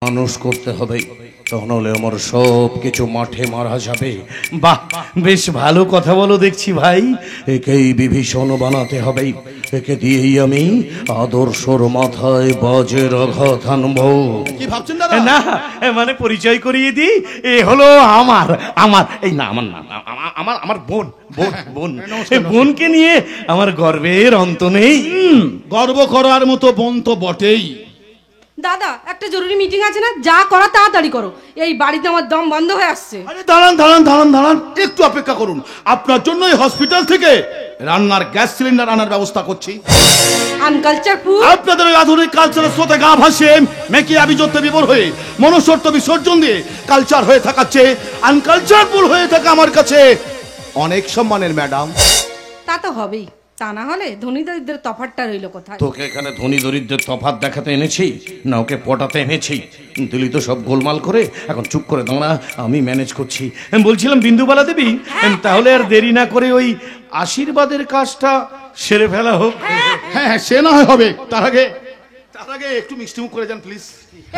মানুষ করতে হবে, তখন হলে আমার সব কিছু মাঠে মারা যাবে। বাহ, বেশ ভালো কথা বলো দেখছি ভাই। একেই বিভীষণ বানাতে হবে, একে দিয়েই আমি আদর্শর মাথায় বাজের আঘাত আনবো। কি ভাবছেন দাদা? না, মানে পরিচয় করিয়ে দিই, এ হলো আমার আমার এই না আমার না আমার আমার বোন বোন বোন এই বোনকে নিয়ে আমার গর্বের অন্ত নেই। গর্ব করার মতো বোন তো বটেই। দাদা, একটা জরুরি মিটিং আছে না, যা করা তাড়াতাড়ি করো, এই বাড়িতে আমার দম বন্ধ হয়ে আসছে। আরে দাঁড়ান দাঁড়ান দাঁড়ান দাঁড়ান, একটু অপেক্ষা করুন। আপনার জন্য এই হসপিটাল থেকে রান্নার গ্যাস সিলিন্ডার আনার ব্যবস্থা করছি। আনকালচারফুল। আপনাদের ওই আধুনিক কালচারের স্রোতে গা ভাসে মেকি আবিজত্বে বিভোর হয়ে মনুষ্যত্ব বিসর্জন দিয়ে কালচার হয়ে থাকাচ্ছে আনকালচারফুল হয়ে থাকা আমার কাছে অনেক সম্মানের ম্যাডাম। তা তো হবেই, তা না হলে ধনী দরিদ্রের তফাৎটা রইল কোথায়? তোকে এখানে ধনী দরিদ্রের তফাৎ দেখাতে এনেছি না ওকে পটাতে এনেছি? দিলি তো সব গোলমাল করে, এখন চুপ করে দাঁড়া, আমি ম্যানেজ করছি। বলছিলাম বিন্দুবালা দেবী, তাহলে আর দেরি না করে ওই আশীর্বাদের কাজটা সেরে ফেলা হোক। হ্যাঁ হ্যাঁ, সে না হয় হবে, তার আগে একটু মিষ্টিমুখ করে যান প্লিজ।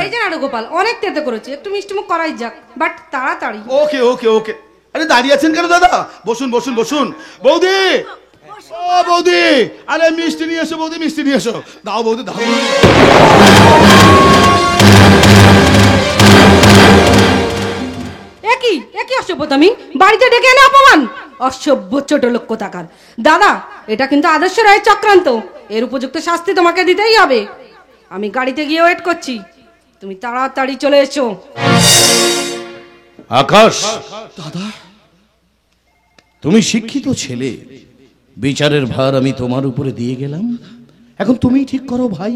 এই যে নাটগোপাল, অনেক তেতে করেছে, একটু মিষ্টিমুখ করাই যাক, বাট তাড়াতাড়ি। ওকে ওকে ওকে। আরে দাঁড়িয়ে আছেন কেন দাদা? বসুন বসুন বসুন। বৌদি, ও বৌদি, আরে মিষ্টি নিয়ে এসো বৌদি, মিষ্টি নিয়ে এসো। দাও বৌদি দাও। একই অসভ্যতামি, বাড়িতে ডেকে এনে অপমান, অসভ্য ছোট লোক কোথাকার। দাদা, এটা কিন্তু আদর্শ রায়ের চক্রান্ত, এর উপযুক্ত শাস্তি তোমাকে দিতেই হবে। আমি গাড়িতে গিয়ে ওয়েট করছি, তুমি তাড়াতাড়ি চলে এসো। আকাশ, দাদা, তুমি শিক্ষিত ছেলে, বিচারের ভার আমি তোমার উপরে দিয়ে গেলাম, এখন তুমি ঠিক করো ভাই,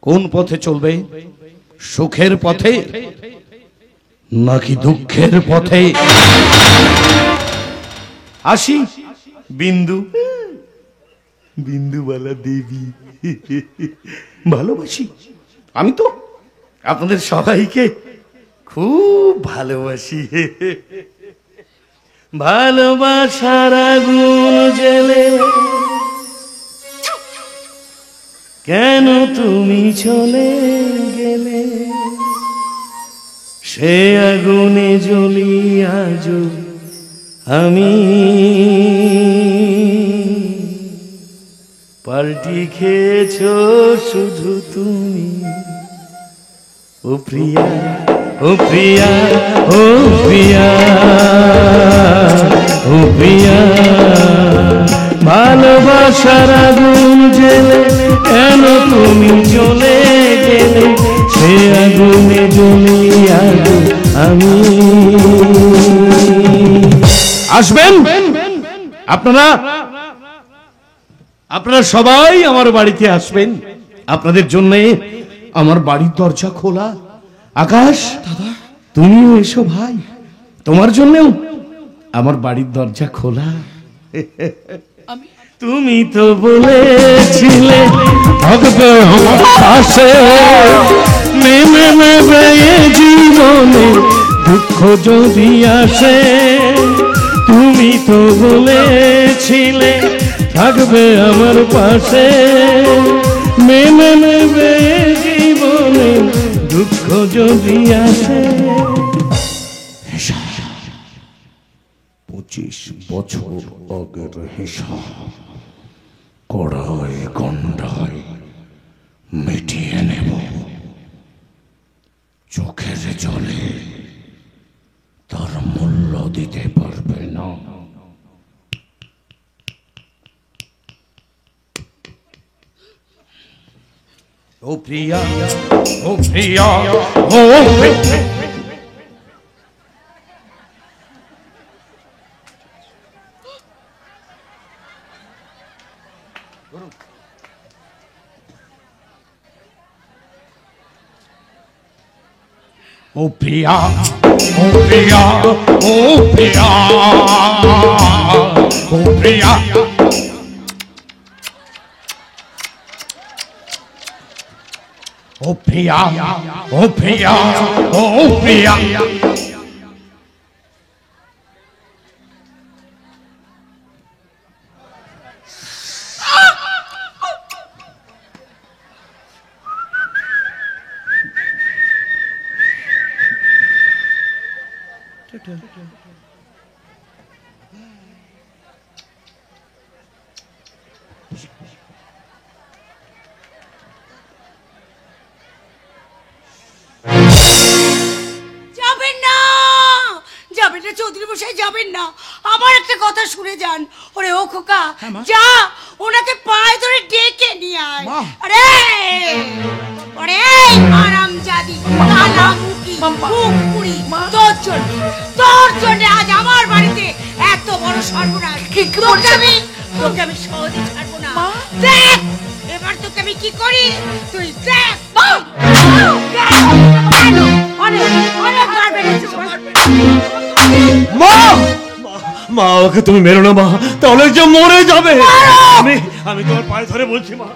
কোন পথে চলবে? সুখের পথে নাকি দুঃখের পথে? আসি বিন্দু, বিন্দুবালা দেবী, ভালোবাসি, আমি তো আপনাদের সবাইকে খুব ভালোবাসি। ভালোবাসার আগুন জ্বেলে কেন তুমি চলে গেলে, সে আগুনে জ্বলি আজ আমি, পাল্টি খেয়েছ শুধু তুমি। ও প্রিয়া, ও প্রিয়া, ও প্রিয়া, ও প্রিয়া, ভালোবাসার আগুন জ্বেলে কেন তুমি চলে গেলে, সে আগুনে জ্বলি আজ আমি। আসবেন আপনারা, আপনারা সবাই আমার বাড়িতে আসবেন, আপনাদের জন্য আমার বাড়ির দরজা খোলা। আকাশ দাদা, তুমিও এসো ভাই, তোমার জন্যও আমার বাড়ির দরজা খোলা। তুমি তো বলেছিলে থাকবে আমার পাশে, নেমে নেবে জীবনে দুঃখ যদি আসে। তুমি তো বলেছিলে থাকবে আমার পাশে, মেনে নেবে জীবনে দুঃখ যদি আসে। 25 বছর আগের হিসাব কড়াই গন্ডায় মিটিয়ে নেব, চোখের জলে তার মূল্য দিতে পারবে না। ও প্রিয়া, ও প্রিয়া, ও প্রিয়া, ও প্রিয়া, ও প্রিয়া, ও প্রিয়া, ও প্রিয়া, ও প্রিয়া, ও প্রিয়া, ও প্রিয়া। যাবেন না, যাবেন না চৌধুরী মশাই, যাবেন না। আমার একটা কথা শুনে যান। ওরে ও খোকা, যা ওনাকে পায়ে ধরে ডেকে নিয়ে আয়। আরে ওরে আরামজাদি কালামুখী কুকুরি, তোর জন্য আজ আমার বাড়িতে এত বড় সর্বনাশ। তোকে আমি সহজে ছাড়বো না। দেখ এবার তোকে আমি কি করি, তুই দেখ। মা মা, ওকে তুমি মেরো না মা, তাহলে যে মরে যাবে। আমি তোমার পায়ে ধরে বলছি মা,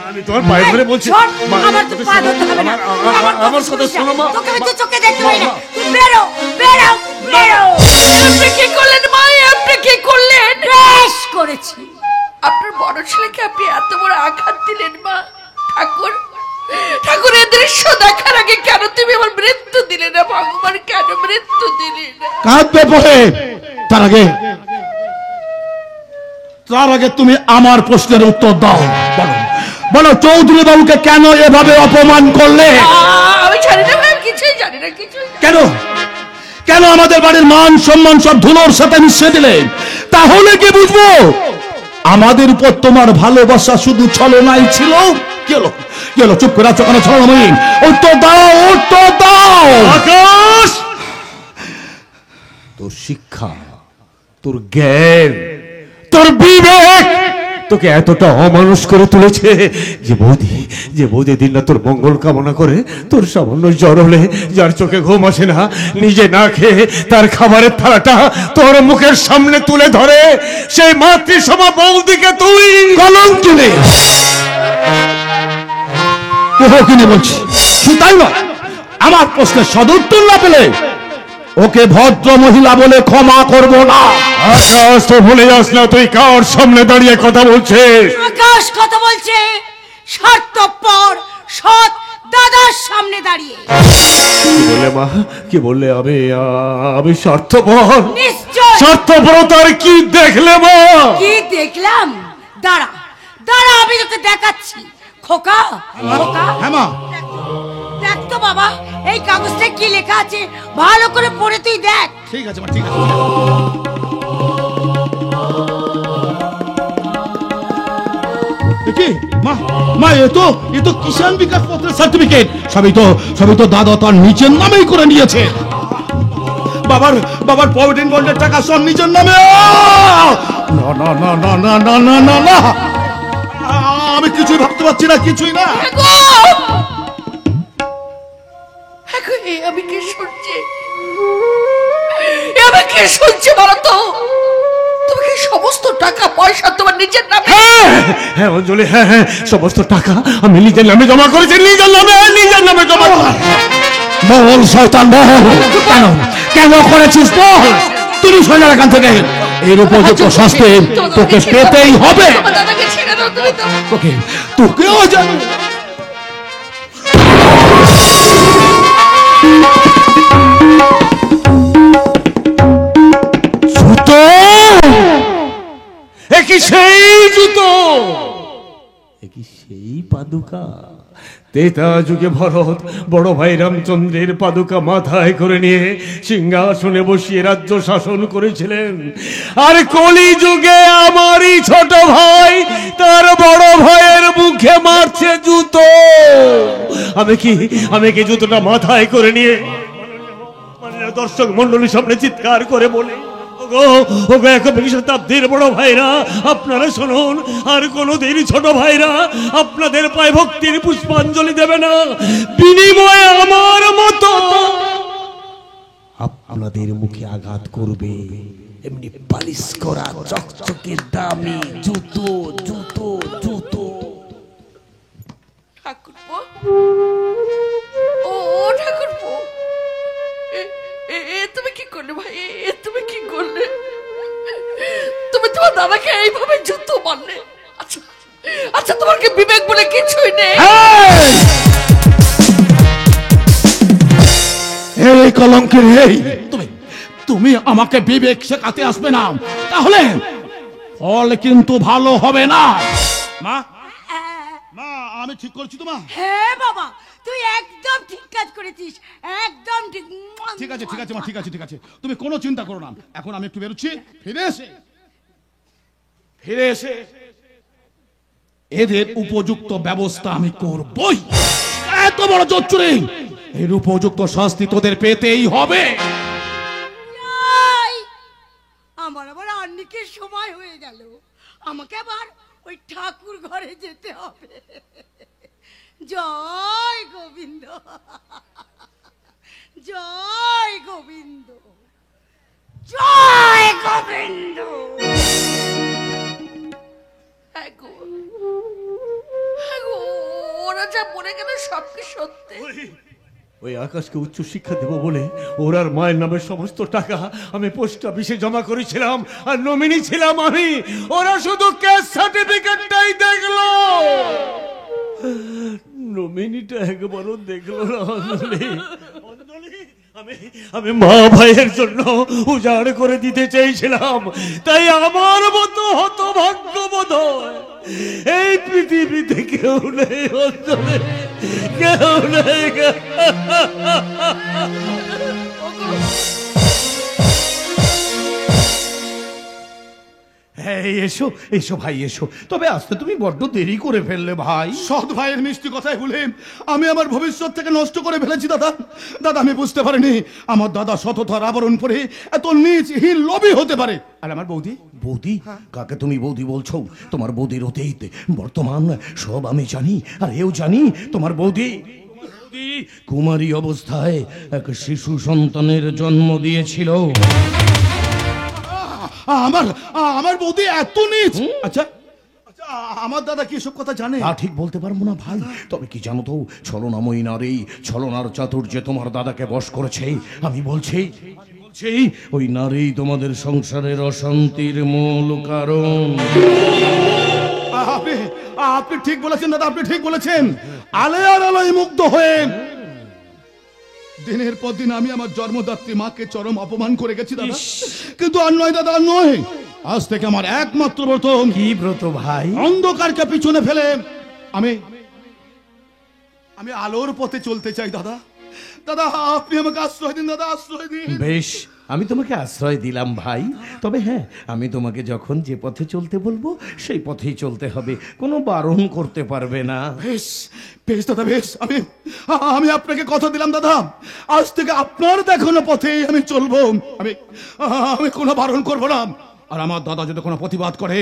আমি তোমার পায়ে ধরে বলছি মা, আমার তো পা ধরতে হবে না। আমার কথা শোনো মা। তোকে আমি তো চোখে দেখতে পাই না। তুই বেরো বেরো বেরো। আপনি কি করলেন মা? আপনি কি করলেন? বেশ করেছি। আপনার বড় ছেলেকে আপনি এত বড় আঘাত দিলেন মা। ঠাকুর ঠাকুর, এই দৃশ্য দেখার আগে কেন তুমি আমার মৃত্যু দিলে না ভগবান? কেন মৃত্যু দিলে না? কাঁদবে পড়ে। তার আগে তুমি আমার প্রশ্নের উত্তর দাও। বলো বলো, চৌধুরী বাবুকে কেন এভাবে অপমান করলে? আমি জানি না ভাই, কিছুই জানি না, কিছুই জানি না। কেন কেন আমাদের বাড়ির মান সম্মান সব ধুলোর সাথে মিশিয়ে দিলে? তাহলে কি বুঝবো আমাদের উপর তোমার ভালোবাসা শুধু ছলনাই ছিল? কি হলো কি হলো? চুপ করে আছো কেন? ছলনাময়ী, উত্তর দাও, উত্তর দাও। আকাশ, তোর শিক্ষা, তোর জ্ঞান, তোর বিবেক তোকে এতটা অমানুষ করে তুলেছে যে বৌদি দিন না তোর মঙ্গল কামনা করে, তোর সামান্য জ্বর হলে যার চোখে ঘুম আসে না, নিজে না খেয়ে তার খাবারের থালাটা তোর মুখের সামনে তুলে ধরে, সেই মাতৃসভা বৌদিকে তুই কলঙ্কিনী কিনে বলছি। শুধু তাই নয়, আমার প্রশ্নের সদুত্তর না পেলে ওকে ভদ্র মহিলা বলে ক্ষমা করব না। আকাশ, তো ভুলে যাস না তুই কার সামনে দাঁড়িয়ে কথা বলছিস। আকাশ কথা বলছে স্বার্থপর সৎ দাদার সামনে দাঁড়িয়ে। কি বললে মা? কি বললে? আমি স্বার্থপর? নিশ্চয়। স্বার্থপরতার কি দেখলে মা? কি দেখলাম? দাঁড়া দাঁড়া, আমি তোকে দেখাচ্ছি। খোকা খোকা, হ্যাঁ মা। দেখ তো বাবা, এই কাগজটা কি লেখা আছে ভালো করে পড়ে তুই দেখ। ঠিক আছে মা, ঠিক আছে। কি মা মা, এ তো কিষাণ বিকাশ পত্রের সার্টিফিকেট। সবই তো দাদা তার নিজের নামেই করে নিয়েছে। বাবার প্রভিডেন্ট ফান্ডের টাকা সব নিজের নামে। না না না না না না না না না, আমি কিছুই ভাবতে পারছি না, কিছুই না। আমি কি শুনছি? আমি কি শুনছি বলো তো? তুমি কি সমস্ত টাকা পয়সা তোমার নিজের নামে? হ্যাঁ অঞ্জলি, হ্যাঁ হ্যাঁ, সমস্ত টাকা আমি নিজের নামে জমা করেছি, নিজের নামে জমা। বল শয়তান বল, কেন করেছিস বল? তুমি সোজা এখান থেকে। এর উপযুক্ত শাস্তি তোকে পেতেই হবে। দাদাকে ছেড়ে দাও, তুমি তো তোকেও জানো। জুতো, একই সেই জুতো, একই সেই পাদুকা। তেতা যুগে ভরত বড় ভাই রামচন্দ্রের পাদুকা মাথায় করে নিয়ে সিংহাসনে বসিয়ে রাজ্য শাসন করেছিলেন। আর কলি যুগে আমারই ছোট ভাই তার বড় ভাইয়ের মুখে মারছে জুতো। আমি কি জুতোটা মাথায় করে নিয়ে দর্শক মন্ডলীর সামনে চিৎকার করে বলে, ওগো 21 শতাব্দীর বড় ভাইরা আপনারা শুনুন, আর কোনোদিন ছোট ভাইরা আপনাদের পায়ে ভক্তির পুষ্পাঞ্জলি দেবে না, বিনিময়ে আমার মতো আপনাদের মুখে আঘাত করবে এমনি পালিশ করা চকচকে দামি জুতো জুতো জুতো। ঠাকুরপো, ও ঠাকুরপো, তুমি কি করলে ভাই? তুমি কি করলে? তুমি তোমার দাদাকে এইভাবে জুতো মারলে? আচ্ছা আচ্ছা, তোমার কি বিবেক বলে কিছুই নেই? এই কলঙ্কের, তুমি আমাকে বিবেক শেখাতে আসবে না, তাহলে ফল কিন্তু ভালো হবে না। মা, মা, আমি ঠিক করছি তো মা? হ্যাঁ বাবা, তুই একদম ঠিক কাজ করেছিস, একদম ঠিক। ঠিক আছে ঠিক আছে মা, ঠিক আছে ঠিক আছে, তুমি কোনো চিন্তা করো না। এখন আমি একটু বেরোচ্ছি, ফিরে এসে এদের উপযুক্ত ব্যবস্থা আমি করবই। এত বড় জোচ্চুরি, এর উপযুক্ত শাস্তি তোদের পেতেই হবে। যাই, আমার আবার আন্নিকের সময় হয়ে গেল, আমাকে আবার ওই ঠাকুর ঘরে যেতে হবে। জয় গোবিন্দ, জয় গোবিন্দ, জয় গোবিন্দ। ওরা যা মনে গেল সব কি সত্যি? ওই আকাশকে উচ্চ শিক্ষা দেব বলে ওর আর মায়ের নামে সমস্ত টাকা আমি পোস্ট অফিসে জমা করেছিলাম, আর নমিনি ছিলাম আমি। ওরা শুধু ক্যাশ সার্টিফিকেটটাই দেখলো, নমিনিটা একবারও দেখলো না। আমি মা ভাইয়ের জন্য উজাড় করে দিতে চেয়েছিলাম, তাই আমার মতো হতভাগ্য বোধ হয় এই পৃথিবীতে কেউ নেই, অঞ্জলি কেউ নেই। এসো এসো ভাই এসো। তবে আসতে তুমি বড্ড দেরি করে ফেললে ভাই। সৎ ভাইয়ের মিষ্টি কথাই বলে আমি আমার ভবিষ্যৎ থেকে নষ্ট করে ফেলেছি দাদা। দাদা, আমি বুঝতে পারিনি আমার দাদা সততার আবরণ পরে এত নীচহীন লোভী হতে পারে। আর আমার বৌদি, বৌদি? কাকে তুমি বৌদি বলছো? তোমার বৌদির অতীত বর্তমান সব আমি জানি, আর এও জানি তোমার বৌদি কুমারী অবস্থায় এক শিশু সন্তানের জন্ম দিয়েছিল। আমার বৌদি এত নীচ? আচ্ছা, আমার দাদা কি এসব কথা জানে? ঠিক বলতে পারবো না ভাই, তবে কি জানো তো, ছলনাময়ী নারী, ছলনার চাতুর্যে তোমার দাদাকে বশ করেছে। আমি বলছি ওই নারী তোমাদের সংসারের অশান্তির মূল কারণ। আপনি ঠিক বলেছেন দাদা, আপনি ঠিক বলেছেন। আলে আর আলোয় মুগ্ধ হয়ে দিনের পর দিন আমি আমার জন্মদাত্রী মাকে চরম অপমান করে গেছি দাদা। কিন্তু আর নয় দাদা, আর নয়। আজ থেকে আমার একমাত্র ব্রত। কি ব্রত ভাই? অন্ধকারকে পিছনে ফেলে আমি আলোর পথে চলতে চাই দাদা। দাদা, আপনি আমাকে আশ্রয় দিন দাদা, আশ্রয় দিন। বেশ, আমি তোমাকে আশ্রয় দিলাম ভাই। তবে হ্যাঁ, আমি তোমাকে যখন যে পথে চলতে বলবো সেই পথেই চলতে হবে, কোনো বারণ করতে পারবে না। বেশ বেশ দাদা, বেশ। আমি আপনাকে কথা দিলাম দাদা, আজ থেকে আপনার দেখানো পথে আমি চলবো। আমি কোনো বারণ করব না। আর আমার দাদা যদি কোনো প্রতিবাদ করে,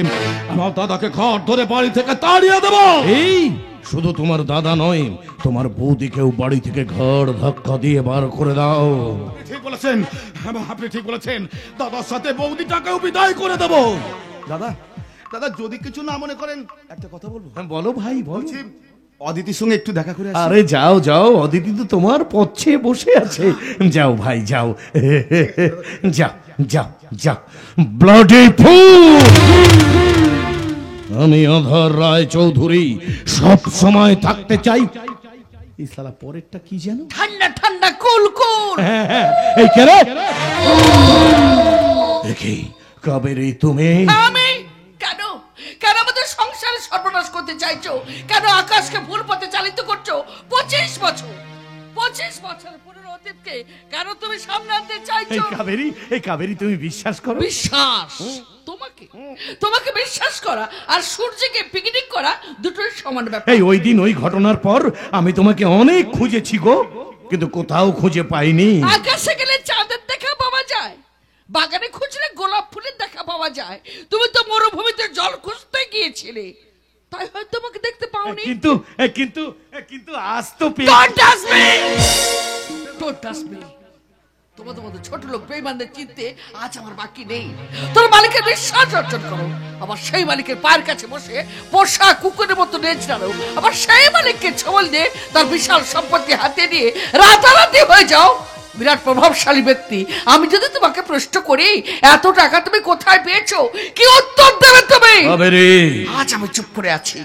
আমার দাদাকে ঘর ধরে বাড়ি থেকে তাড়িয়ে দেব। এই শুধু তোমার দাদা নয়, তোমার বৌদিকেও বাড়ি থেকে ঘর ধাক্কা দিয়ে বার করে দাও। ঠিক বলেছেন, আপনি ঠিক বলেছেন। দাদার সাথে বৌদিটাকেও বিদায় করে দেব। দাদা, দাদা যদি কিছু না মনে করেন একটা কথা বলবো। হ্যাঁ বলো ভাই, বলো। অদিতির সঙ্গে একটু দেখা করে আসি। আরে যাও যাও, অদিতি তো তোমার পথে বসে আছে। যাও ভাই যাও, যাও যাও যাও। Bloody fool! আমি আধার রায় চৌধুরী সব সময় থাকতে চাই। এই শালা পরেরটা কি যেন? ঠান্ডা ঠান্ডা কুল কুল। এই কে রে? দেখি কাবেরী তুমি? আমি কেন কেন আমাদের সংসারে সর্বনাশ করতে চাইছো? কেন আকাশকে ভুল পথে চালিত করছো? 25 বছর পুরনো অতীতকে কেন তুমি সামনে আনতে চাইছো? এই কাবেরী তুমি বিশ্বাস করো? বিশ্বাস? তোমাকে বিশ্বাস করা আর সূর্যকে পিকনিক করা দুটোই সমান ব্যাপার। এই ওই দিন ওই ঘটনার পর আমি তোমাকে অনেক খুঁজেছি গো, কিন্তু কোথাও খুঁজে পাইনি। আকাশে গেলে চাঁদের দেখা পাওয়া যায়, বাগানে খুঁজলে গোলাপ ফুলের দেখা পাওয়া যায়। তুমি তো মরুভূমিতে জল খুঁজতে গিয়েছিলে, তাই হয়তো তোমাকে দেখতে পাওনি। কিন্তু আজ তো তোমাদের মতো ছোট লোক বেঈমানদের চিনতে আজ আমার বাকি নেই। তোর মালিকের বিশ্বাস অর্জন করো, আবার সেই মালিকের পায়ের কাছে বসে পোষা কুকুরের মতো নেচ নাড়ো, আবার সেই মালিককে ছবল দিয়ে তার বিশাল সম্পত্তি হাতে নিয়ে রাতারাতি হয়ে যাও বিরাট প্রভাবশালী ব্যক্তি। আমি যদি তোমাকে প্রশ্ন করি এত টাকা তুমি কোথায় পেয়েছো, কি উত্তর দেবে তুমি? আজ আমি চুপ করে আছি,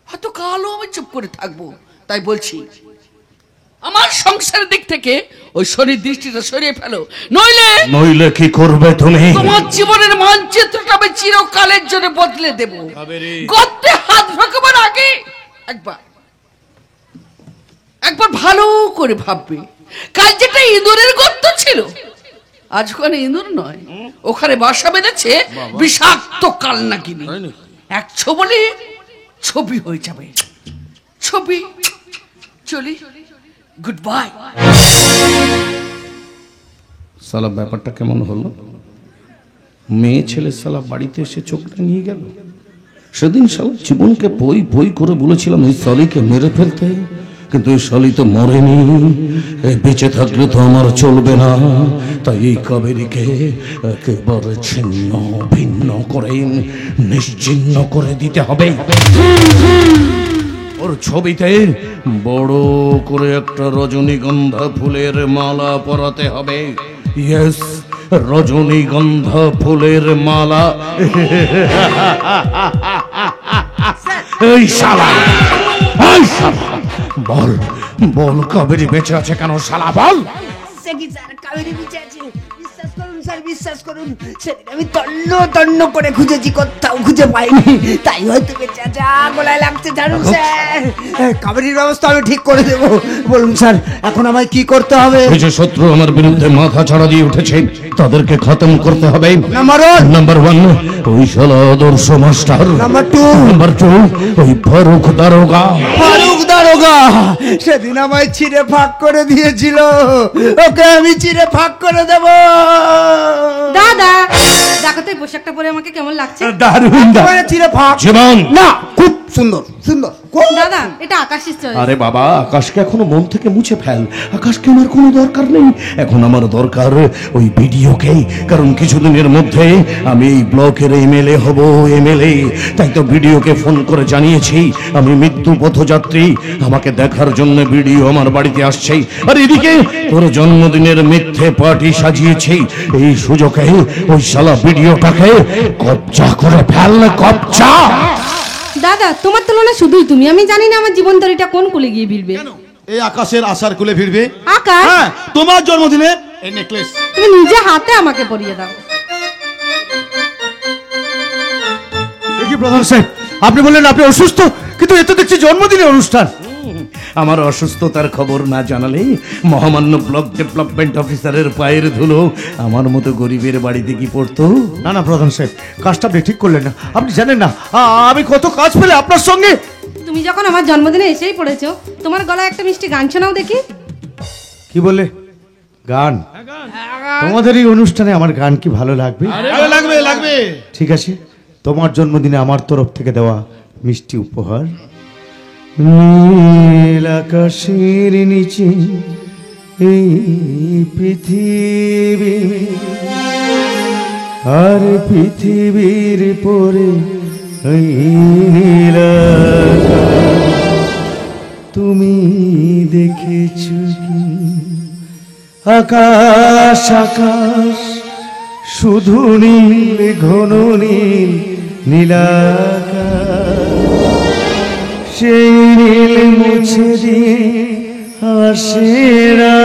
হয়তো কালও আমি চুপ করে থাকবো। তাই বলছি, আমার সংসারের দিক থেকে ওই শনির দৃষ্টিটা সরিয়ে ফেলো, নইলে নইলে কি করবে তুমি? তোমার জীবনের মানচিত্রটা আমি চিরকালের জন্য বদলে দেব। গর্তে হাত ঢোকাবার আগে একবার ভালো করে ভাববে, কাল যেটা ইঁদুরের গর্ত ছিল আজ ওখানে ইঁদুর নয়, ওখানে বাসা বেঁধেছে বিষাক্ত কালনাগিনী। এক ছবলে ছবি হয়ে যাবে। ছবি চলি, গুড বাই। সালা ব্যাপারটা কেমন হলো? মেয়ে ছেলে সালা বাড়িতে এসে চোখটা নিয়ে গেল। সেদিন সালা জীবনকে বই বই করে বলেছিলাম এই সলিকে মেরে ফেলতে, কিন্তু এই সলি তো মরেনি, বেঁচে থাকলে তো আমার চলবে না। তাই এই কাবেরীকে একেবারে ছিন্ন ভিন্ন করে নিশ্চিহ্ন করে দিতে হবে। ওর ছবিতে বড় করে একটা রজনীগন্ধা ফুলের মালা পরাতে হবে। ইয়েস, রজনীগন্ধা ফুলের মালা। এই শালা, এই শালা, বল বল কাবেরী বেঁচে আছে কেন? শালা বল। স্যার কাবেরী বেঁচে আছে, বিশ্বাস করুন স্যার, বিশ্বাস করুন। সেদিন আমি তন্ন তন্ন করে খুঁজেছি, কোথাও খুঁজে পাইনি, তাই হয়তো বেঁচে আছে। গলায় লাগছে, জানুন স্যার। কাবেরীর ব্যবস্থা আমি ঠিক করে দেবো। বলুন স্যার, এখন আমায় কি করতে হবে? এই যে শত্রু আমার বিরুদ্ধে মাথা ছাড়া দিয়ে উঠেছে, তাদেরকে খতম করতে হবে। নাম্বার 1 ওই শালা আদর্শ মাস্টার। নাম্বার 2 ওই ফারুক দারোগা। সেদিন আমায় চিড়ে ফাঁক করে দিয়েছিল, ওকে আমি চিড়ে ফাঁক করে দেব। দাদা দেখো তো এই পোশাকটা পরে আমাকে কেমন লাগছে? দারুণ চিড়ে ফাঁক। জীবন না, খুব সুন্দর সুন্দর। দাদা এটা আকাশের চয়েস। আরে বাবা, আকাশকে এখনো মন থেকে মুছে ফেল। আকাশকে আমার কোনো দরকার নেই, এখন আমার দরকার ওই ভিডিওকে। কারণ কিছুদিনের মধ্যে আমি এই ব্লকের এমএলএ হব, এমএলএ। তাই তো ভিডিওকে ফোন করে জানিয়েছি আমি মৃত্যু পথযাত্রী, আমাকে দেখার জন্য ভিডিও আমার বাড়িতে আসছে। আর এদিকে তোর জন্মদিনের মিথ্যে পার্টি সাজিয়েছি, এই সুযোগে ওই শালা ভিডিওটাকে কবজা করে ফেল, কবজা। দাদা তোমার তুলনা শুধুই তুমি, আমি জানি না আমার জীবন তরিটা কোন কুলে গিয়ে ভিড়বে। এই আকাশের আশার কুলে ফিরবে। আকাশ, হ্যাঁ, তোমার জন্মদিনে এই নেকলেস তুমি নিজে হাতে আমাকে পরিয়ে দাও। কি প্রধান সাহেব, আপনি বললেন আপনি অসুস্থ, কিন্তু এত দেখছি জন্মদিনের অনুষ্ঠান। আমার অসুস্থতার খবর না জানালে মহামান্য ব্লক ডেভেলপমেন্ট অফিসারের পায়ের ধুলো আমার মতো গরিবের বাড়িতে কি পড়তো? না না প্রধান সাহেব, কাজটা আপনি ঠিক করলেন না। আপনি জানেন না আমি কত কাজ পেলে আপনার সঙ্গে। তুমি যখন আমার জন্মদিনে এসেই পড়েছো, তোমার গলায় একটা মিষ্টি গান শোনাও দেখি। কি বলে? গান? তোমাদের এই অনুষ্ঠানে আমার গান কি ভালো লাগবে? লাগবে লাগবে। ঠিক আছে, তোমার জন্মদিনে আমার তরফ থেকে দেওয়া মিষ্টি উপহার। নীল আকাশের নিচে এই পৃথিবী, আর পৃথিবীর পরে এই নীল আকাশ। তুমি দেখেছ কি আকাশ আকাশ, শুধু নীল, ঘন নীল নীলাকাশ। সেই নীল মুছে দিয়ে আসে না,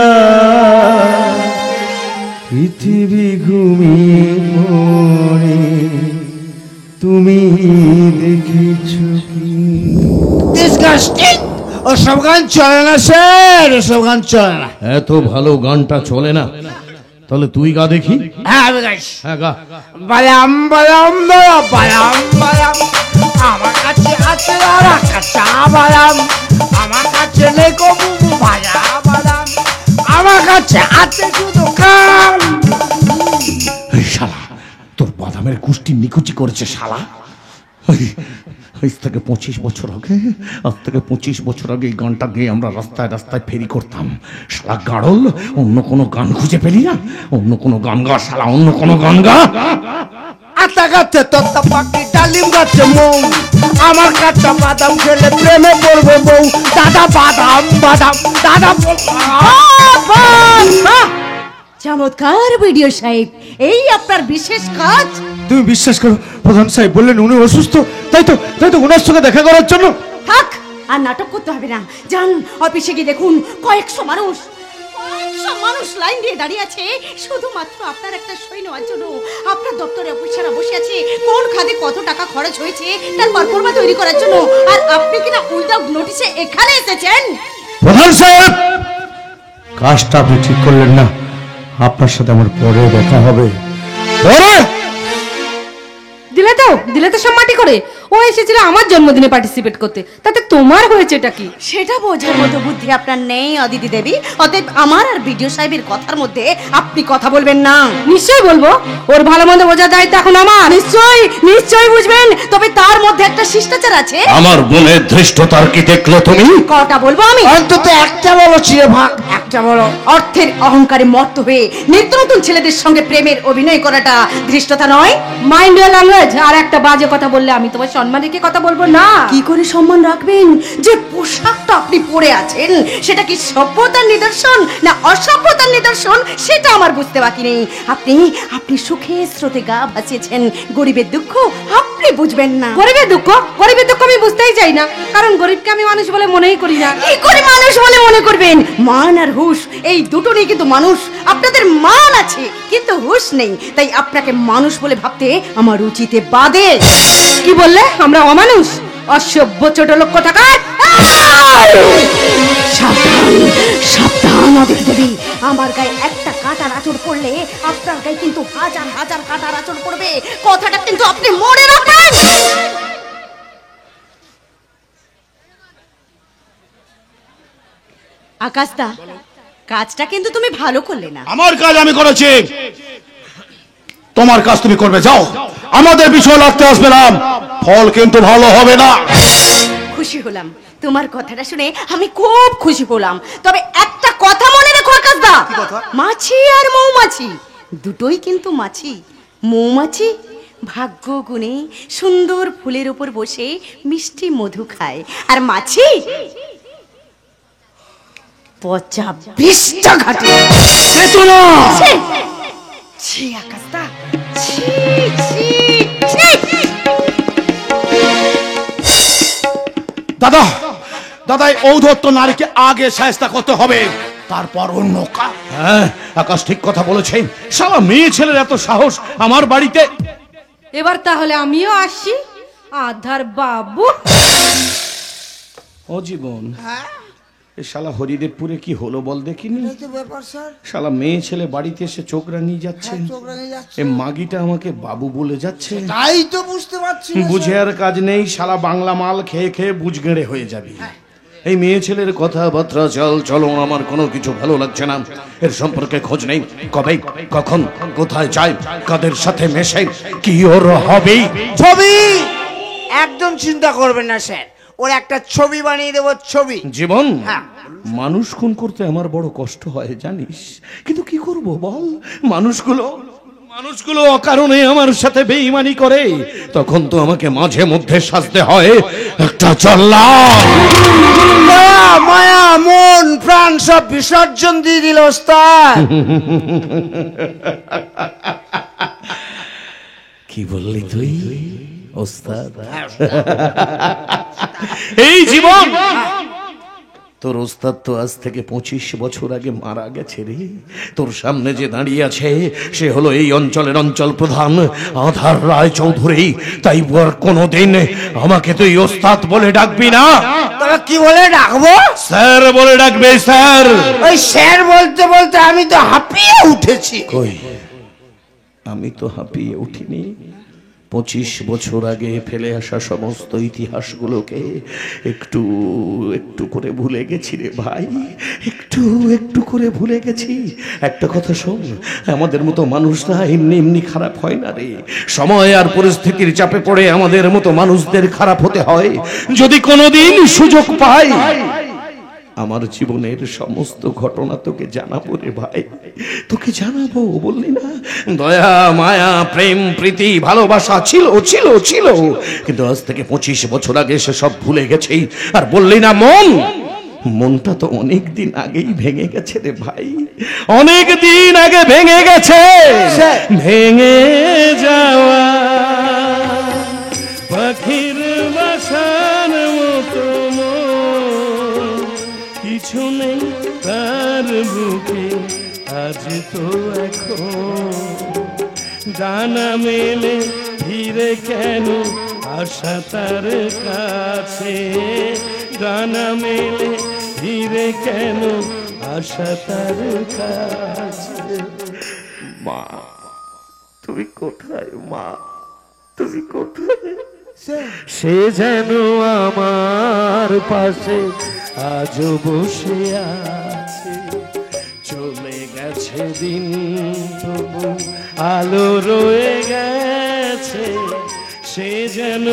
পৃথিবী ঘুমিয়ে পড়ে। তুমি দেখেছ কি? ডিসগাস্টিং। ওসব গান চলে না স্যার, ওসব গান চলে না। এত ভালো গানটা চলে না, তাহলে তুই গা দেখি। হ্যাঁ আমি গাইছি। হ্যাঁ গা। বালাম বালাম বালাম বালাম, আমার কাছে আছে ওরা কাঁচা বাদাম, আমার কাছে নেই কবু ভাজা বাদাম, আমার কাছে আছে শুধু কান। এই শালা তোর বাদামের কুষ্টি নিকুচি করেছে শালা। আজ থেকে 25 বছর আগে, আজ থেকে 25 বছর আগে এই গানটা গিয়ে আমরা রাস্তায় রাস্তায় ফেরি করতাম। শালা গাড়ল, অন্য কোনো গান খুঁজে পেলি না? অন্য কোনো গান গা শালা, অন্য কোনো গান গা। আতা গাছে তোতা পাখি, ডালিম গাছে মৌ, আমার কাছে বাদাম খেলে প্রেমে পড়বে বউ। দাদা বাদাম বাদাম, দাদা চমৎকার ভিডিও সাহেব, এই আপনার বিশেষ কাজ। তুমি বিশ্বাস করো, প্রধান সাহেব বললেন উনি অসুস্থ, তাই তো ওনার সঙ্গে দেখা করার জন্য। থাক, আর নাটক করতে হবে না, যান অফিসে গিয়ে দেখুন কয়েকশো মানুষ মানুষ লাইন দিয়ে দাঁড়িয়ে আছে শুধুমাত্র আপনার একটা সই নেওয়ার জন্য। আপনার দপ্তরে অফিসাররা বসে আছে কোন খাতে কত টাকা খরচ হয়েছে তার পারফরমা তৈরি করার জন্য, আর আপনি কিনা উইদাউট নোটিসে এখানে এসেছেন। প্রধান সাহেব, কাজটা আপনি ঠিক করলেন না। আপনার সাথে আমার পরে দেখা হবে। পরে দিলে তো সব মাটি করে। ও এসেছিল আমার জন্মদিনে পার্টিসিপেট করতে, তাতে তোমার হয়েছেটা কি? সেটা বোঝার মতো বুদ্ধি আপনার নেই অদিতি দেবী। অতএব আমার আর বিডিও সাহেবের কথার মধ্যে আপনি কথা বলবেন না। নিশ্চয়ই বলবো, ওর ভালো মন্দ বোঝার দায়িত্ব এখন আমার। নিশ্চয়ই বুঝবেন, তবে তার মধ্যে একটা শিষ্টাচার আছে। আমার বোনের ধৃষ্টতার কি দেখলে তুমি? কটা বলবো আমি? অন্তত একটা বলো চিরভাগ, একটা বলো। অর্থের অহংকারে মত্ত হয়ে নিত্য নতুন ছেলেদের সঙ্গে প্রেমের অভিনয় করাটা ধৃষ্টতা নয়? Mind your language. আর একটা বাজে কথা বললে আমি তোমার সম্মান রেখে কথা বলবো না। কি করে সম্মান রাখবেন? যে পোশাকটা আপনি পরে আছেন সেটা কি সভ্যতার নিদর্শন না অসভ্যতার নিদর্শন সেটা আমার বুঝতে বাকি নেই। আপনি সুখে স্রোতে গা ভাসিয়েছেন, গরিবের দুঃখ আপনি বুঝবেন না। গরিবের দুঃখ আমি বুঝতেই চাই না, কারণ গরিবকে আমি মানুষ বলে মনেই করি না। কি করে মানুষ বলে মনে করবেন? মান আর হুঁশ এই দুটো নিয়ে কিন্তু মানুষ। আপনাদের মান আছে কিন্তু হুঁশ নেই, তাই আপনাকে মানুষ বলে ভাবতে আমার উচিতে বাদে। কি বললে? আমরা অমানুষ, অসভ্য ছোট লোক কোথাকার। সাবধান সাবধান অদিতি দেবী, আমার গায়ে একটা কাঁটার আঁচড় পড়লে আপনার গায়ে কিন্তু হাজার হাজার কাঁটার আঁচড় পড়বে। কথাটা কিন্তু আপনি মনে রাখবেন। আকাশদা, কাজটা কিন্তু তুমি ভালো করলে না। আমার কাজ আমি করেছি, তোমার কাজ তুমি করবে। যাও, আমাদের বিষয় লাগতে আসবে না, ফল কিন্তু ভালো হবে না। খুশি হলাম, তোমার কথাটা শুনে আমি খুব খুশি হলাম। তবে একটা কথা মনে রেখো আকাশদা, মাছি আর মৌমাছি দুটোই কিন্তু মাছি। মৌমাছি ভাগ্য গুণে সুন্দর ফুলের উপর বসে মিষ্টি মধু খায়, আর মাছি পচা বিষটা ঘাটে। ছি আকাশদা, ছি ছি ছি। দাদা দাদা, এই ঔদ্ধত্য নারীকে আগে শায়েস্তা করতে হবে, তারপর অন্য কাজ। হ্যাঁ, আকাশ ঠিক কথা বলেছে। শালা মেয়ে ছেলের এত সাহস আমার বাড়িতে। এবার তাহলে আমিও আসছি। আধার বাবু, ও জীবন, এ শালা হরিদেবপুরে কি হলো বল দেখিনি? এই তো ব্যাপার স্যার। শালা মেয়ে ছেলে বাড়িতে এসে চোখ রাঙিয়ে যাচ্ছে। চোখ রাঙিয়ে যাচ্ছে। এ মাগিটা আমাকে বাবু বলে যাচ্ছে। তাই তো বুঝতে পারছি না, বুঝে স্যার। আর কাজ নেই, শালা বাংলা মাল খেয়ে খেয়ে বুঝ গেড়ে হয়ে যাবি। এই মেয়ে ছেলের কথাবার্তা চাল চলো আমার কোনো কিছু ভালো লাগছে না। এর সম্পর্কে খোঁজ নেই, কবে কখন কোথায় যায় কাদের সাথে মেশে কি ওর হবে। ছবি একদম চিন্তা করবেন না স্যার, ওর একটা ছবি বানিয়ে দেবো, ছবি। জীবন, হ্যাঁ। মানুষ খুন করতে আমার বড় কষ্ট হয় জানিস, কিন্তু কি করব বল। মানুষগুলো অকারণে আমার সাথে বেঈমানি করে, তখন তো আমাকে মাঝে মধ্যে সাজতে হয় একটা জল্লাদ। মায়া মায়া মন প্রাণ সব বিসর্জন দিয়ে দিল ওস্তাদ। কি বললি তুই ওস্তাদ? এই জীবন, তোর ওস্তাদ তো আজ থেকে 25 বছর আগে মারা গেছে রে। তোর সামনে যে দাঁড়িয়ে আছে সে হলো এই অঞ্চলের অঞ্চল প্রধান আধার রায় চৌধুরী। তাই আর কোনোদিন আমাকে তুই ওস্তাদ বলে ডাকবি না। তবে কি বলে ডাকবো? স্যার বলে ডাকবে, স্যার। ওই স্যার বলতে বলতে আমি তো হাঁপিয়ে উঠেছি। কই, আমি তো হাঁপিয়ে উঠিনি। 25 বছর আগে ফেলে আসা সমস্ত ইতিহাসগুলোকে একটু একটু করে ভুলে গেছি রে ভাই, একটু একটু করে ভুলে গেছি। একটা কথা শোন, আমাদের মতো মানুষরা এমনি এমনি খারাপ হয় না রে। সময় আর পরিস্থিতির চাপে পড়ে আমাদের মতো মানুষদের খারাপ হতে হয়। যদি কোনোদিন সুযোগ পাই আমার জীবনের সমস্ত ঘটনা তোকে জানাবো রে ভাই, তোকে জানাবো। বললি না দয়া মায়া প্রেম প্রীতি ভালোবাসা ছিল ছিল ছিল, কিন্তু আজ থেকে 25 বছর আগে সে সব ভুলে গেছি। আর বললি না মনটা তো অনেক দিন আগেই ভেঙে গেছে রে ভাই, অনেক দিন আগে ভেঙে গেছে। ভেঙে যাওয়া পাখির বাসার মতো কিছু নেই তার বুকে আজ তো এখন ডানা মেলে ধীরে কেন আশা তার কাছে, ডানা মেলে ধীরে কেন আশা তার কাছে। মা তুমি কোথায়, মা তুমি কোথায়? সে যেন আমার পাশে আজও বসে আছে, চলে গেছে দিন তবু আলো রয়ে গেছে, সে যেন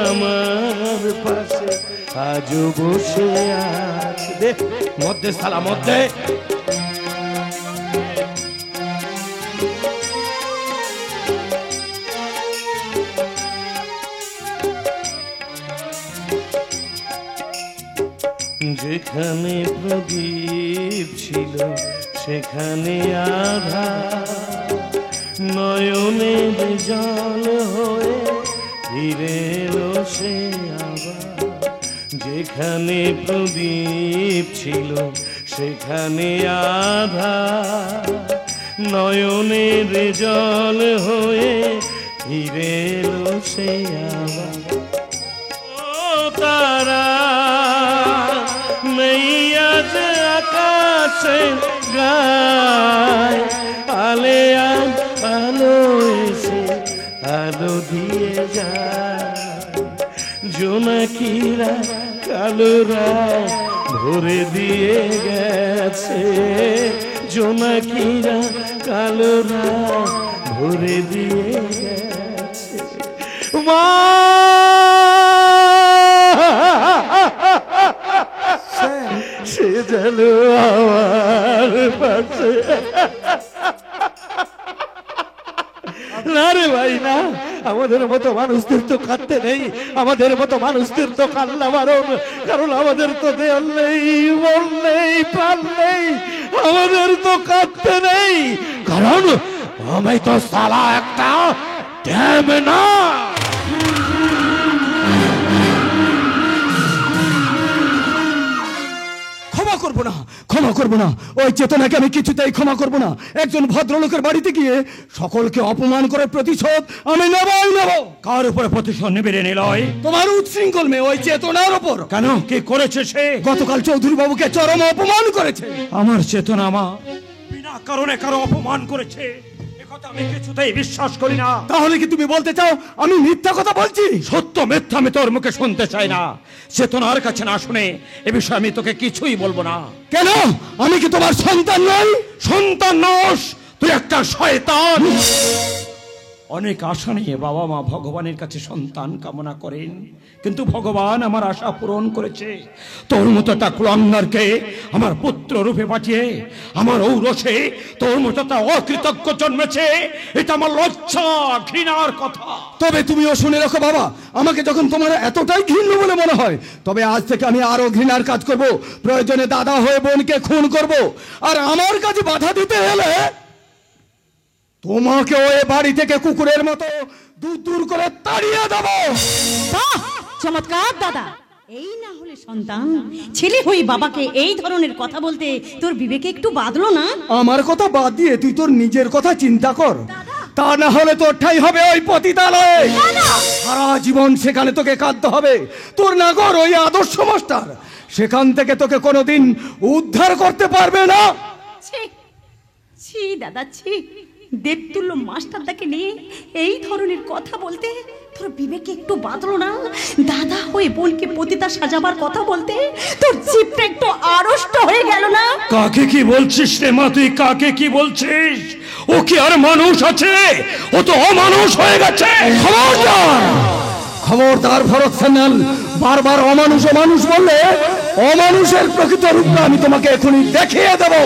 আমার পাশে আজও বসে আছে। দেখ মধ্যে সালা মধ্যে যেখানে প্রদীপ ছিল সেখানে আধার, নয়নের জল হয়ে ফিরে এলো সে আবার। যেখানে প্রদীপ ছিল সেখানে আধার, নয়নের জল হয়ে ফিরে এলো সে আবার। ও তারা নেই আজ আকাশে গায়, আলে আজ আলো এসে আলো দিয়ে যায়, জোনাকিরা কালোরা ভরে দিয়ে গেছে, জোনাকিরা কালোরা ভরে দিয়ে গেছে। মা সে যেন আমার পাশে। না রে ভাই না, আমাদের মতো মানুষদের তো কাঁদতে নেই, আমাদের মতো মানুষদের তো কান্না বারণ, কারণ আমাদের তো দেয়াল নেই, মন নেই, প্রাণ নেই, আমাদের তো কাঁদতে নেই, কারণ আমি তো সালা একটা ড্যাম না। করবো না, ক্ষমা করবো না, ওই চেতনাকে আমি কিছুতেই ক্ষমা করবো না। একজন ভদ্রলোকের বাড়িতে গিয়ে সকলকে অপমান করে প্রতিশোধ আমি নেবই নেব। কার উপরে প্রতিশোধ নেবে রে নিলয়? তোমার উচ্ছৃঙ্খল মেয়ে ওই চেতনার ওপর। কেন, কি করেছে সে? গতকাল চৌধুরী বাবুকে চরম অপমান করেছে। আমার চেতনা মা বিনা কারণে কারো অপমান করেছে, একথা আমি কিছুতেই বিশ্বাস করি না। তাহলে কি তুমি বলতে চাও আমি মিথ্যা কথা বলছি? সত্য মিথ্যা আমি তোর মুখে শুনতে চাই না, চেতনার কাছে না শুনে এ বিষয়ে আমি তোকে কিছুই বলবো না। কেন, আমি কি তোমার সন্তান নই? সন্তান নস, তুই একটা শয়তান। অনেক আশা নিয়ে বাবা মা ভগবানের কাছে সন্তান কামনা করেন, কিন্তু ভগবান আমার আশা পূরণ করেছে। তোর মতো একটা কুলাঙ্গারকে আমার পুত্র রূপে পাঠিয়ে আমার ঔরসে তোর মতো একটা অকৃতজ্ঞ জন্মেছে, এটা আমার লজ্জা ঘৃণার কথা। তবে তুমিও শুনে রাখো বাবা, আমাকে যখন তোমার এতটাই ঘৃণ্য বলে মনে হয়, তবে আজ থেকে আমি আরো ঘৃণার কাজ করব। প্রয়োজনে দাদা হয়ে বোনকে খুন করব, আর আমার কাছে বাধা দিতে হলে তোমাকে ওই বাড়ি থেকে কুকুরের মতো দূর দূর করে তাড়িয়ে দেব। চমৎকার দাদা, এই না হলে সন্তান ছেলে হয়ে বাবাকে এই ধরনের কথা বলতে তোর বিবেকে একটু বাঁধলো না? আমার কথা বাদ দিয়ে তুই তোর নিজের কথা চিন্তা কর, তা না হলে তোর ঠাই হবে ওই পতিতালয়ে। সারা জীবন সেখানে তোকে কাঁদতে হবে। তোর নাগর ওই আদর্শ মাস্টার, সেখান থেকে তোকে কোনোদিন উদ্ধার করতে পারবে না। ছি ছি দাদা, ছি। দেবতুল্য মাস্টারদাকে নিয়ে এই ধরনের কথা বলতে তোর বিবেকে একটু বাঁধলো না? দাদা হয়ে বোনকে পতিতা সাজাবার কথা বলতে তোর জিভটা একটু আড়ষ্ট হয়ে গেল না? কাকে কি বলছিস রে মা, তুই কাকে কি বলছিস? ও কি আর মানুষ আছে? ও তো অমানুষ হয়ে গেছে। খবরদার, খবরদার ভরত সান্যাল, বারবার অমানুষ অমানুষ বললে অমানুষের প্রকৃত রূপটা আমি তোমাকে এখনই দেখিয়ে দেবো।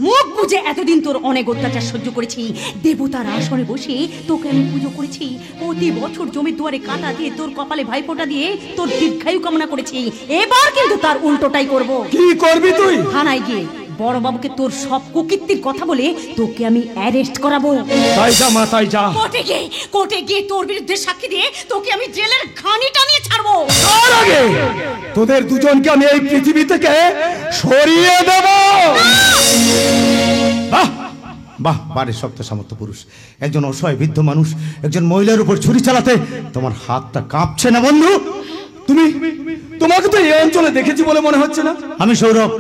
মুখ বুঝে এতদিন তোর অনেক অত্যাচার সহ্য করেছি, দেবতার আসনে বসে তোকে আমি পুজো করেছি, প্রতি বছর জমির দুয়ারে কাঁটা দিয়ে তোর কপালে ভাইফোঁটা দিয়ে তোর দীর্ঘায়ু কামনা করেছি। এবার কিন্তু তার উল্টোটাই করব। কি করবি তুই? থানায় গিয়ে বড় বাবুকে তোর সব কুকীর্তির কথা বলে তোকে আমি অ্যারেস্ট করাবো। তাই যা মা, তাই যা। কোর্টে গিয়ে তোর বিরুদ্ধে সাক্ষী দিয়ে তোকে আমি জেলের ঘানি টানিয়ে ছাড়বো। তার আগে তোদের দুজনকে আমি এই পৃথিবী থেকে সরিয়ে দেব। বাহ, বাড়ির শক্ত সামর্থ্য পুরুষ, একজন অসহায় বৃদ্ধ মানুষ একজন মহিলার উপর ছুরি চালাতে তোমার হাতটা কাঁপছে না বন্ধু? তোমাকে তো এই অঞ্চলে দেখেছি বলে মনে হচ্ছে না। আমি সৌরভ,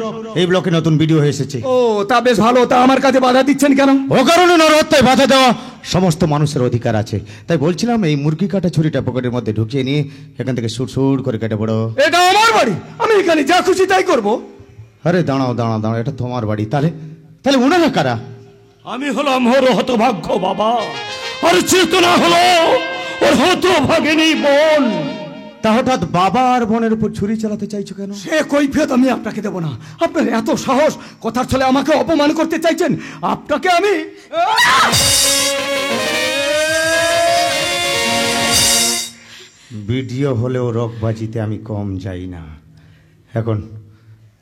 এই ব্লকে নতুন ভিডিও এসেছে। ও, তা বেশ ভালো। তা আমার কাছে বাধা দিচ্ছেন কেন? ও কারণে নরহত্যায় বাধা দেওয়া সমস্ত মানুষের অধিকার আছে। তাই বলছিলাম এই মুরগি কাটা ছুরিটা পকেটের মধ্যে ঢুকিয়ে নিয়ে এখান থেকে সুর সুর করে কেটে পড়ো। এটা আমার বাড়ি, আমি এখানে যা খুশি তাই করব। আরে দাঁড়াও দাঁড়াও দাঁড়াও, এটা তোমার বাড়ি। তাহলে তাহলে ওনারা কারা? আমি হলাম ওর হতভাগ্য বাবা, আর চেতনা হলো ওর হতভাগিনী বোন। তা হঠাৎ বাবা আর বোনের উপর ছুরি চালাতে চাইছো কেন? সে কৈফিয়ত আমি আপনাকে দেব না। আপনার এত সাহস, কথার ছলে আমাকে অপমান করতে চাইছেন? আপনাকে আমি ভিডিও হলেও রকবাজিতে আমি কম যাই না। এখন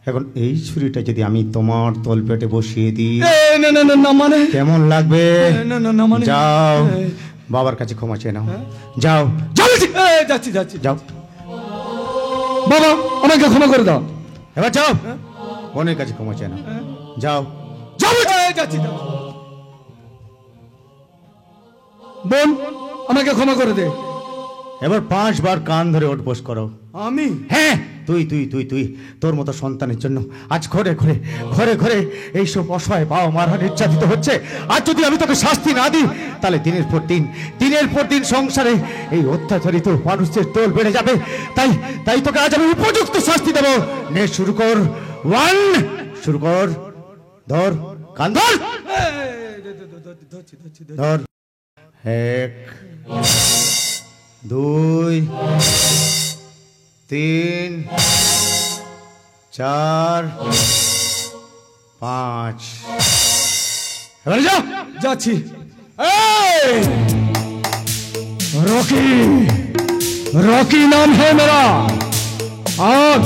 এখন এই ছুরিটা যদি আমি তোমার তলপেটে বসিয়ে দিই, না না না না, মানে কেমন লাগবে? না না না, মানে যাও বাবার কাছে ক্ষমা চেয়ে নাও। যাও যাচ্ছি যাচ্ছি। যাও বাবা, আমাকে ক্ষমা করে দাও। এবার যাও বোনের কাছে ক্ষমা চেয়ে নাও। যাও যাচ্ছি। বোন, আমাকে ক্ষমা করে দে। এবার 5 বার কান ধরে ওঠবোস করো। আমি? হ্যাঁ, তুই তুই তুই তুই তোর মতো সন্তানের জন্য আজ ঘরে ঘরে ঘরে ঘরে এইসব অসহায় বাবা মারা নির্যাতিত হচ্ছে। আর যদি আমি তোকে শাস্তি না দিই, তাহলে দিনের পর দিন সংসারে এই অত্যাচারিত মানুষের তোল বেড়ে যাবে। তাই তাই তোকে আজ আমি উপযুক্ত শাস্তি দেবো। নে শুরু কর। 1 শুরু কর। ধর কান ধর ধর। 1 2 3 4 5। এবারে যাও। যাচ্ছি। रॉकी, रॉकी नाम है मेरा। आग,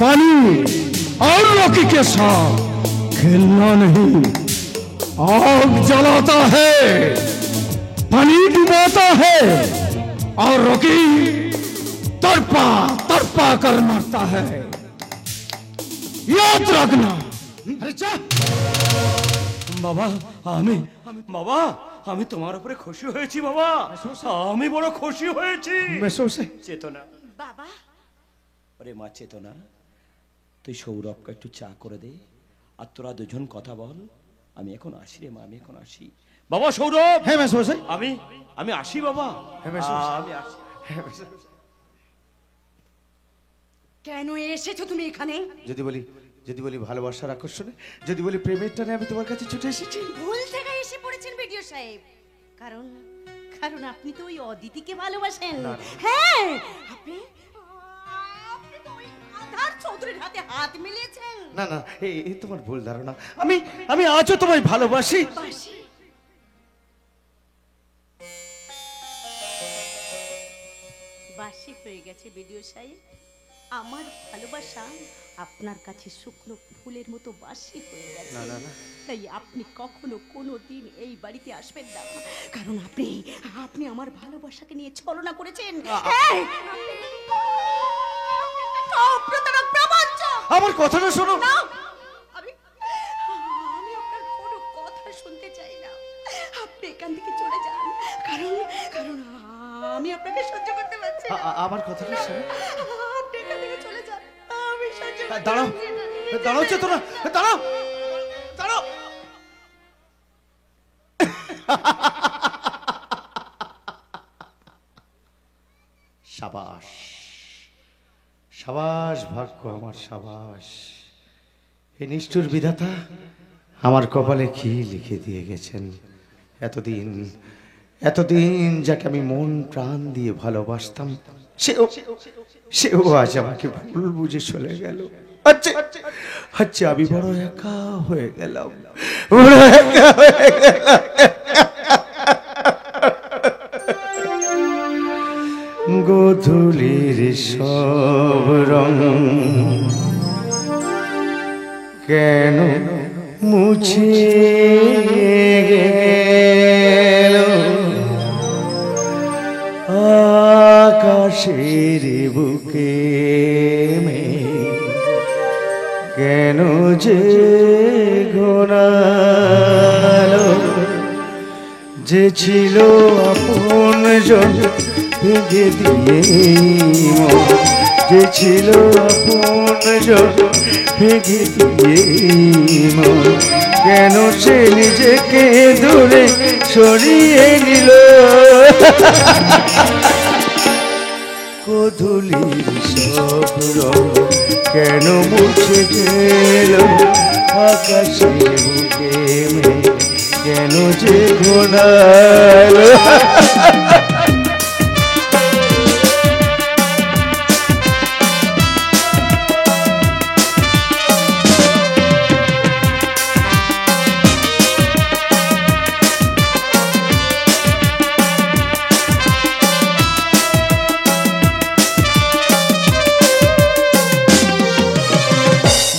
पानी और रॉकी के साथ खेलना नहीं। आग जलाता है, पानी डुबाता है, और रॉकी तड़पा तड़पा कर मरता है। याद रखना। अरे जा। বাবা, আমি তোমার উপরে খুশি হয়েছি বাবা, আমি বড় খুশি হয়েছি। চেতনা বাবা, ওরে মা চেতনা, তুই সৌরভকে একটু চা করে দে, আর তোরা দুজন কথা বল। আমি এখন আসি রে মা, আমি এখন আসি। বাবা সৌরভ। হ্যাঁ মেসোমশাই। আমি আসি বাবা। হ্যাঁ মেসোমশাই। আমি আসি। কেন এসেছো তুমি এখানে? যদি বলি ভালোবাসার আকর্ষণে, যদি বলি প্রেমের টানে আমি তোমার কাছে ছুটে এসেছি। ভুল জায়গায় এসে পড়েছেন বিডিও সাহেব। কারণ কারণ আপনি তো ওই অদিতিকে ভালোবাসেন। হ্যাঁ, আপনি তো ওই আধার চৌধুরীর হাতে হাত মিলিয়েছেন। না না, এই তোমার ভুল ধারণা। আমি আজও তোমায় ভালোবাসি। বাসি হয়ে গেছে বিডিও সাহেব। আমার ভালোবাসা আপনার কাছে শুকনো ফুলের মতো বাসি হয়ে গেছে। তাই আপনি কখনো কোনো দিন এই বাড়িতে আসবেন না, কারণ আপনি আমার ভালোবাসাকে নিয়ে ছলনা করেছেন। আমার কথাটা শোনো। না, আমি আপনার কোনো কথা শুনতে চাই না। আপনি এখান থেকে চলে যান, কারণ কারণ আমি আপনাকে সহ্য করতে পারছি না। আমার কথাটা শোনো। আপনি এখান থেকে চলে যান, আমি সহ্য করতে দাঁড়াও পারছি না। দাঁড়াও চেতনা, দাঁড়াও দাঁড়াও। সাবাস সাবাস ভাগ্য আমার, সাবাস। এই নিষ্ঠুর বিধাতা আমার কপালে কি লিখে দিয়ে গেছেন। এতদিন যাকে আমি মন প্রাণ দিয়ে ভালোবাসতাম, সেও আজ আমাকে ভুল বুঝে চলে গেল। আচ্ছা আমি বড় একা হয়ে গেলাম, বড় একা হয়ে গেলাম। গোধূলির সব রং কেন মুছে গেল, আকাশের বুকে কেন যে ঘোরালো, যে ছিল আপন জন ভেঙে দিয়ে মন, যে ছিল আপন জন ভেঙে দিয়ে মন, কেন সে নিজেকে দূরে সরিয়ে নিল। গোধূলির সব রং কেন মুছে গেল, আকাশের বুকে মেঘ কেন যে ঘোরালো।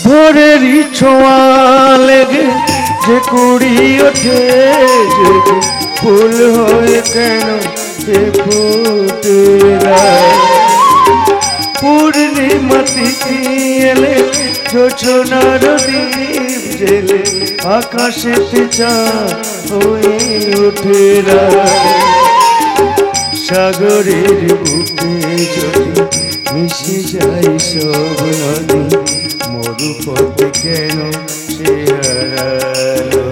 ভোরেরই ছোঁয়া লেগে যে কুড়ি ওঠে, যে ফুল হয়ে কেন সে ফুটে না। পূর্ণিমাতি এলে জোছনার দীপ জেলে আকাশেতে চাঁদ হয়ে ওঠে না। সাগরের বুকে যদি মিশে যায় সব নদী, মরুপথে কেন সে হারালো।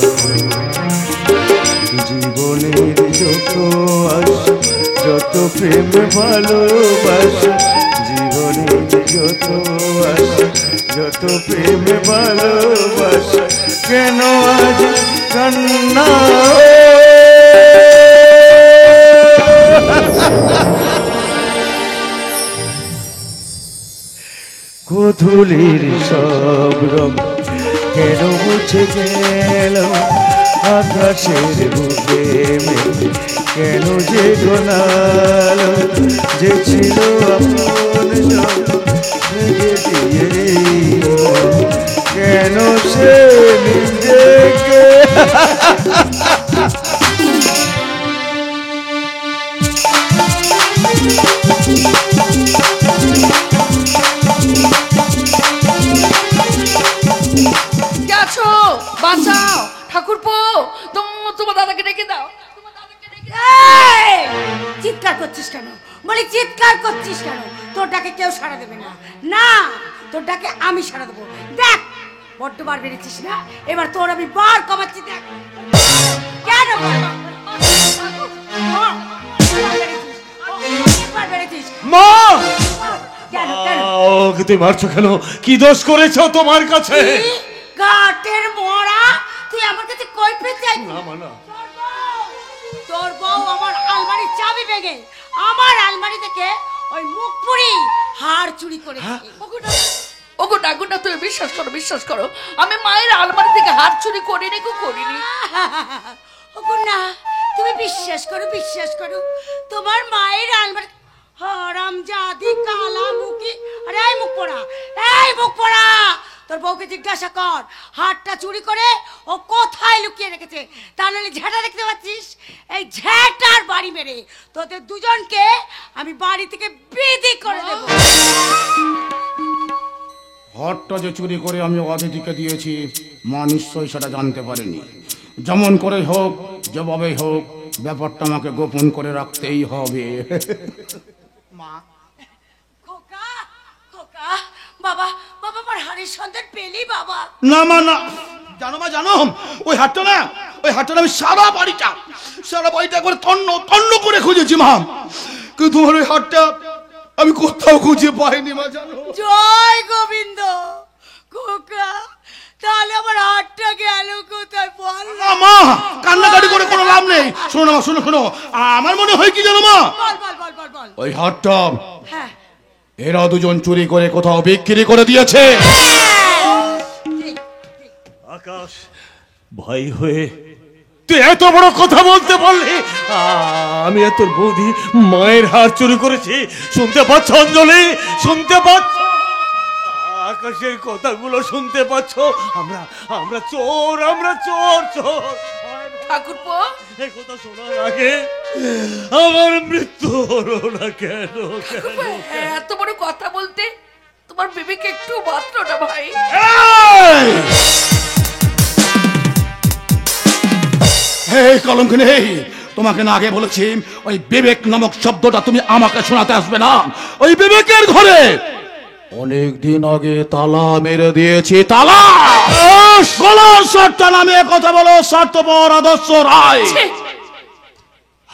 জীবনের যত আশা, যত প্রেম ভালোবাসা, জীবনের যত আশা, যত প্রেম ভালোবাসা, কেন আজ কান্না। গোধূলির সব রং কেন মুছে গেল, আকাশের বুকে মেঘ কেন যে গোনালো। যে ছিল আপন জন ভেঙে দিয়ে মন, কেন সে নিজেকে। গেছো, বাঁচাও ঠাকুরপো, তোমার দাদাকে ডেকে দাও। এই! চিৎকার করছিস কেন? বলি চিৎকার করছিস কেন? তোর ডাকে কেউ সাড়া দেবে না। না, তোর ডাকে আমি সাড়া দেবো। দেখ বড্ড বার বেড়েছিস না, এবার তোর আমি বার কমাচ্ছি। দেখ কেন বেড়েছিস? মা, কেন কেন? ওকে তুই মারছো কেন? কি দোষ করেছো তোমার কাছে? কাঠের মরা, তুই আমার কাছে কই পেতে চাই? না মা, না। তোর বউ আমার আলমারির চাবি ভেঙে আমার আলমারি থেকে ওই মুখপুরি হার চুরি করেছে। ওগো ডাকুনা, তুমি বিশ্বাস করো, বিশ্বাস করো, আমি মায়ের আলমারি থেকে হার চুরি করিনি গো, করিনি। ওগো না, তুমি বিশ্বাস করো, বিশ্বাস করো, তোমার মায়ের আলমারি। হারামজাদি কালা মুখী। আরে এই মুখ পোড়া, এই মুখ পোড়া, তোর বউকে জিজ্ঞাসা কর হারটা চুরি করে ও কোথায় লুকিয়ে রেখেছে। তা নাহলে ঝেঁটা দেখতে পাচ্ছিস, এই ঝেঁটার বাড়ি মেরে তোদের দুজনকে আমি বাড়ি থেকে বিদি করে দেবো। হারটা যে চুরি করে আমি অতিথিকে দিয়েছি, মা নিশ্চয়ই সেটা জানতে পারেনি। যেমন করে হোক, যেভাবেই হোক, ব্যাপারটা আমাকে গোপন করে রাখতেই হবে। মা, খোকা, খোকা, বাবা, বাবা আমার হাড়ের সন্তান পেলি বাবা। না মা, না। জানো মা, জানো ওই হাটটা না, ওই হাটটা আমি সারা বাড়িটা একবার তন্ন তন্ন করে খুঁজেছি মা, কিন্তু তোমার ওই হাটটা আমি কোথাও খুঁজে পাইনি মা, জানো। জয় গোবিন্দ। খোকা, তাহলে আমার হাতটা গেল কোথায় বল না? মা, কান্নাকাটি করে কোনো লাভ নেই। শোনো না মা, শোনো শোনো, আমার মনে হয় কি জানো মা, বল বল বল বল বল। ওই হাটটা হ্যাঁ, এরা দুজন চুরি করে কোথাও বিক্রি করে দিয়েছে। আকাশ, ভাই হয়ে তুই এত বড় কথা বলতে পারলি? আমি আর তোর বৌদি মায়ের হার চুরি করেছি, শুনতে পাচ্ছ অঞ্জলি? শুনতে পাচ্ছ? আকাশের কথাগুলো শুনতে পাচ্ছ? আমরা আমরা চোর, আমরা চোর, চোর। ঠাকুরপো, এই কথা শোনার আগে আমার মৃত্যু হলো না কেন? এত বড় কথা বলতে তোমার বিবেকে একটু মাত্র না ভাই? এই কলঙ্ক নেই, তোমাকে না আগে বলেছি ওই বিবেক নামক শব্দটা তুমি আমাকে শোনাতে আসবে না। ওই বিবেকের ঘরে অনেক দিন আগে তালা মেরে দিয়েছি, তালা। গলার শর্টটা নামে কথা বলো স্বার্থপর আদর্শ রায়।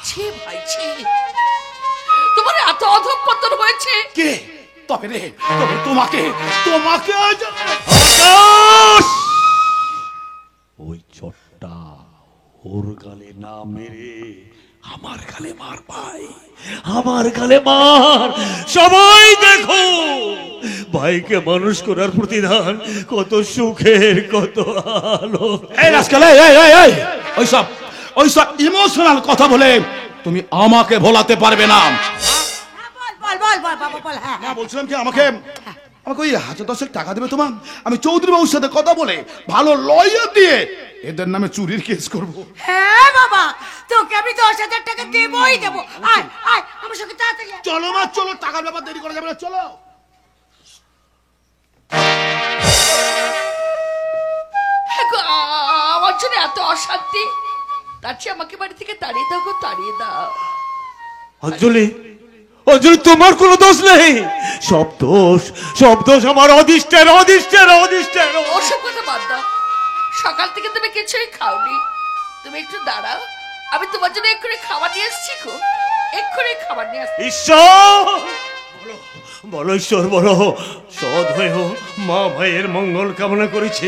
ছি ভাই ছি, তোমার এত অধঃপতন হয়েছে। কে তবে রে, তবে তোমাকে তোমাকে ওই চটটা ওর গালে না মেরে আমার গালে মার পাই, আমার গালে মার। সবাই দেখো ভাইকে মানুষ করার প্রতিদান কত সুখের, কত আলো। এই রাস্কেল, এই ওইসব ইমোশনাল কথা বলে তুমি আমাকে ভোলাতে পারবে না। বল বল বল বাবা বল। হ্যাঁ না, বলছিলাম কি আমাকে ওই 1000 টাকা দেবে তোমার? আমি চৌধুরী বাবুর সাথে কথা বলে ভালো লয়ার দিয়ে এদের নামে চুরির কেস করব। হ্যাঁ বাবা, তোকে আমি 10,000 টাকা দেবই দেবো। আয় আয় আমার সঙ্গে তাড়াতাড়ি আয়। চলো মা চলো, টাকার ব্যাপার দেরি করা যাবে না, চলো। আমার জন্য এত অশান্তি, তার চেয়ে আমাকে বাড়ি থেকে তাড়িয়ে দাও গো, তাড়িয়ে দাও। অঞ্জলি, অঞ্জলি তোমার কোনো দোষ নেই, সব দোষ আমার অদিষ্টের। ওসব কথা বাদ দাও, সকাল থেকে তুমি কিছুই খাওনি। তুমি একটু দাঁড়াও, আমি তোমার জন্য এক্ষুনি খাবার নিয়ে এসছি গো, এক্ষুনি খাবার নিয়ে আসছি। ঈশ্বর বলো, ঈশ্বর বলো, সৎ হয়েও মা ভাইয়ের মঙ্গল কামনা করেছে,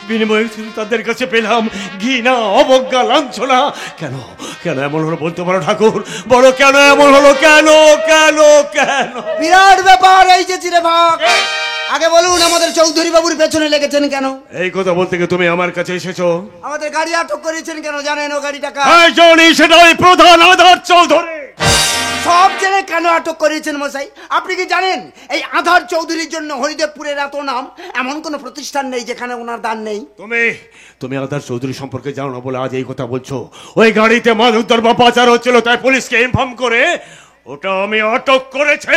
বিনিময়ে তাদের কাছে পেলাম ঘৃণা, অবজ্ঞা, লাঞ্ছনা। কেন কেন এমন হলো বলতে পারো ঠাকুর? বলো কেন এমন হলো? কেন কেন কেন? বিরাট ব্যাপার এই যে চিরে ভাগ। আগে বলুন, আমাদের চৌধুরী বাবুর পেছনে লেগেছেন কেন? এই কথা বলতে গিয়ে তুমি আমার কাছে এসেছো। আমাদের গাড়ি আটক করেছেন কেন জানেন? ও গাড়ি টাকা জানি, সেটা ওই প্রধান আধার চৌধুরী। সব জেনে কেন আটক করেছেন মশাই? আপনি কি জানেন এই আধার চৌধুরীর জন্য হরিদেবপুরের এত নাম? এমন কোন প্রতিষ্ঠান নেই যেখানে ওনার দান নেই। তুমি আধার চৌধুরী সম্পর্কে জানো না বলে আজ এই কথা বলছো। ওই গাড়িতে মাদক দ্রব্য পাচার হচ্ছিল, তাই পুলিশকে ইনফর্ম করে ওটা আমি আটক করেছে।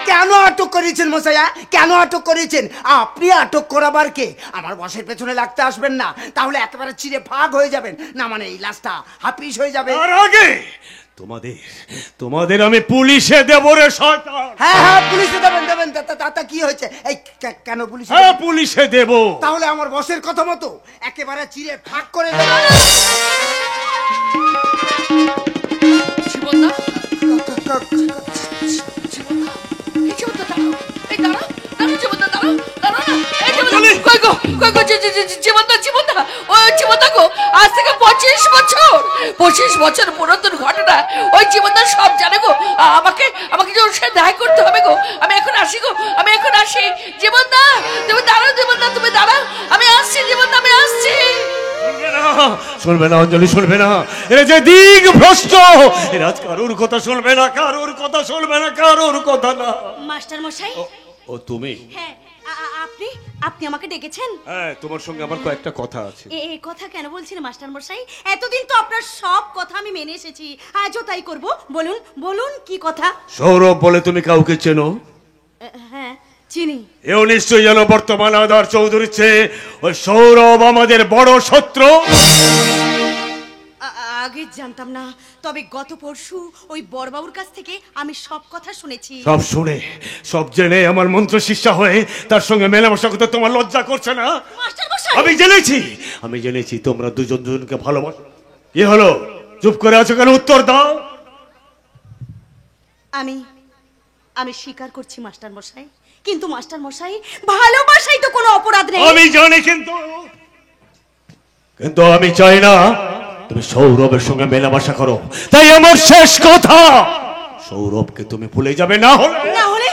কেন আটক করেছেন মশাইয়া? কেন আটক করেছেন? আপনি আটক করাবার কে? আমার বসের পেছনে লাগতে আসবেন না, তাহলে একেবারে চিরে ফাঁক হয়ে যাবেন। না মানে এই লাশটা হাফিস হয়ে যাবে। তার আগে তোমাদের আমি পুলিশে দেব রে শয়তান। হ্যাঁ পুলিশে দেবেন। তা কি হয়েছে? এই কেন পুলিশে? হ্যাঁ পুলিশে দেব। তাহলে আমার বসের কথা মতো একেবারে চিরে ফাঁক করে দেবেন। জীবনদা, আজ থেকে 25 বছর পুরাতন ঘটনা। ওই জীবনদা সব জানে গো, আমাকে যে ওর সাথে দেখা করতে হবে গো। আমি এখন আসি গো, আমি এখন আসি। জীবনদা তুমি দাঁড়াও, জীবনদা তুমি দাঁড়াও, আমি আসছি। জীবনদা আমি আসছি। শুনবে না অঞ্জলি, শুনবে না। এরা যে দিক ভ্রষ্ট, এরা কারোর কথা শুনবে না, কারোর কথা না। মাস্টার মশাই। ও তুমি? হ্যাঁ আপনি আমাকে ডেকেছেন? হ্যাঁ, তোমার সঙ্গে আমার কয়েকটা কথা আছে। এই কথা কেন বলছেন মাস্টার মশাই? এতদিন তো আপনার সব কথা আমি মেনে এসেছি, আজও তাই করব। বলুন কি কথা? সৌরভ বলে তুমি কাউকে চেনো? হ্যাঁ চিনি। এও নিশ্চয়ই জানো বর্তমান আধার চৌধুরীর চেয়ে ওই সৌরভ আমাদের বড় শত্রু। আগে জানতাম না, তবে গত পরশু ওই বড়বাবুর কাছ থেকে আমি সব কথা শুনেছি। সব শুনে, সব জেনে আমার মন্ত্র শিষ্যা হয়ে তার সঙ্গে মেলামেশা করতে তোমার লজ্জা করছে না? মাস্টার মশাই, আমি জেনেছি তোমরা দুজন দুজনকে ভালোবাসো। কি হলো, চুপ করে আছো কেন? উত্তর দাও। আমি স্বীকার করছি মাস্টার মশাই, কিন্তু মাস্টার মশাই ভালোবাসাই তো কোনো অপরাধ নেই। আমি জানি, কিন্তু আমি চাই না তুমি সৌরভের সঙ্গে মেলামেশা করো। তাই আমার শেষ কথা, সৌরভকে তুমি ভুলে যাবে, না হলে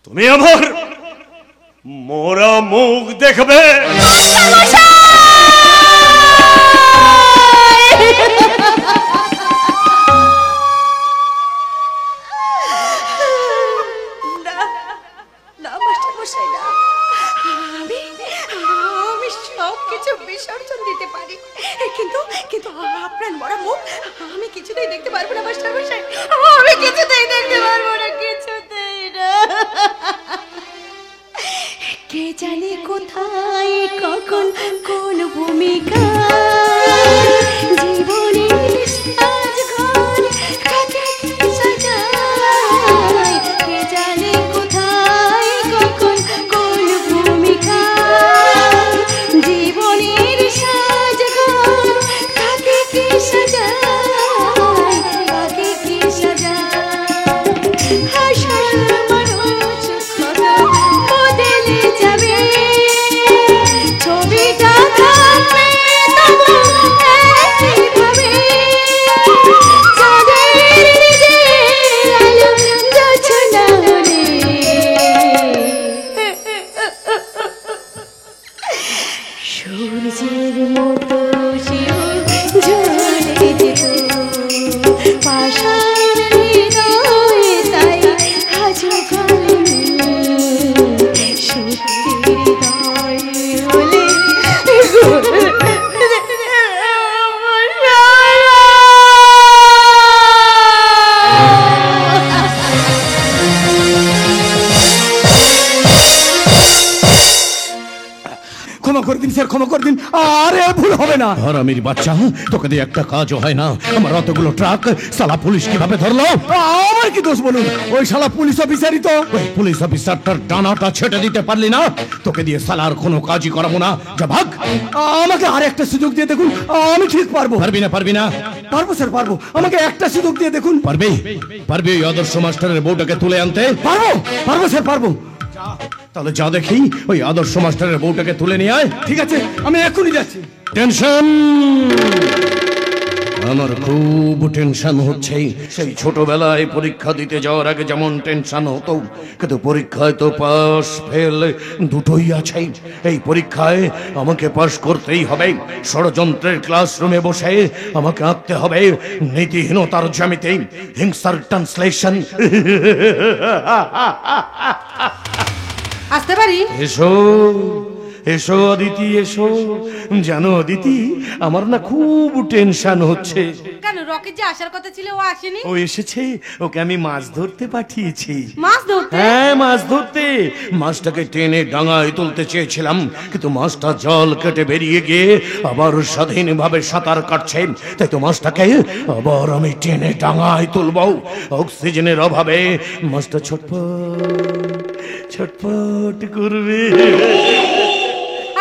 তুমি আমার মোরা মুখ দেখবে। আমি সব কিছু বিসর্জন দিতে পারি, কিন্তু আপনার বড় মুখ আমি কিছুতেই দেখতে পারবো না মাস্টার মশাই। আমি কিছুতেই দেখতে পারবো না, কিছুতেই না। কে জানে কোথায় কখন কোন ভূমিকা সূর্যের মতো শিউ ঝরে যেত পাষাণ হৃদয় তাই হাজো কালে সত্যি হৃদয় হলে ক্ষমা করে দিন স্যার, ক্ষমা করে দিন, আরে ভুল হবে না। হারামির বাচ্চা, তোকে দিয়ে একটা কাজও হয় না। আমার অতগুলো ট্রাক সালা পুলিশ কিভাবে ধরলো? আমার কি দোষ বলুন? ওই শালা পুলিশ অফিসারই তো। ওই পুলিশ অফিসারটার ডানাটা ছেটে দিতে পারলি না? তোকে দিয়ে সালার কোনো কাজই করাবো না, যা ভাগ। আমাকে আর একটা সুযোগ দিয়ে দেখুন, আমি ঠিক পারবো। পারবি না? পারবি না? পারবো স্যার, পারবো। আমাকে একটা সুযোগ দিয়ে দেখুন। পারবি? পারবি ওই আদর্শ মাস্টারের বউটাকে তুলে আনতে? পারবো, পারবো স্যার, পারবো। তাহলে যা দেখি ওই আদর্শ মাস্টারের বউটাকে তুলে নিয়ে আয়। ঠিক আছে, আমি এখনই যাচ্ছি। টেনশন, আমার খুব টেনশন হচ্ছে। সেই ছোটবেলায় পরীক্ষা দিতে যাওয়ার আগে যেমন টেনশন হতো, কিন্তু পরীক্ষায় তো পাস ফেল দুটোই আছে। এই পরীক্ষায় আমাকে পাস করতেই হবে। ষড়যন্ত্রের ক্লাসরুমে বসে আমাকে আঁকতে হবে নীতিহীনতার জ্যামিতি, হিংসার ট্রান্সলেশন। আসতে পারি? এসো এসো অদিতি, এসো। জানো অদিতি, আমার না খুব টেনশন হচ্ছে। কেন, রকির যে আসার কথা ছিল ও আসেনি? ও এসেছে, ওকে আমি মাছ ধরতে পাঠিয়েছি। মাছ ধরতে? হ্যাঁ, মাছ ধরতে। মাছটাকে টেনে ডাঙায় তুলতে চেয়েছিলাম, কিন্তু মাছটা জল কেটে বেরিয়ে গিয়ে আবার স্বাধীনভাবে সাঁতার কাটছে। তাই তো মাছটাকে আবার আমি টেনে ডাঙায় তুলব। অক্সিজেনের অভাবে মাছটা ছটফট করবে।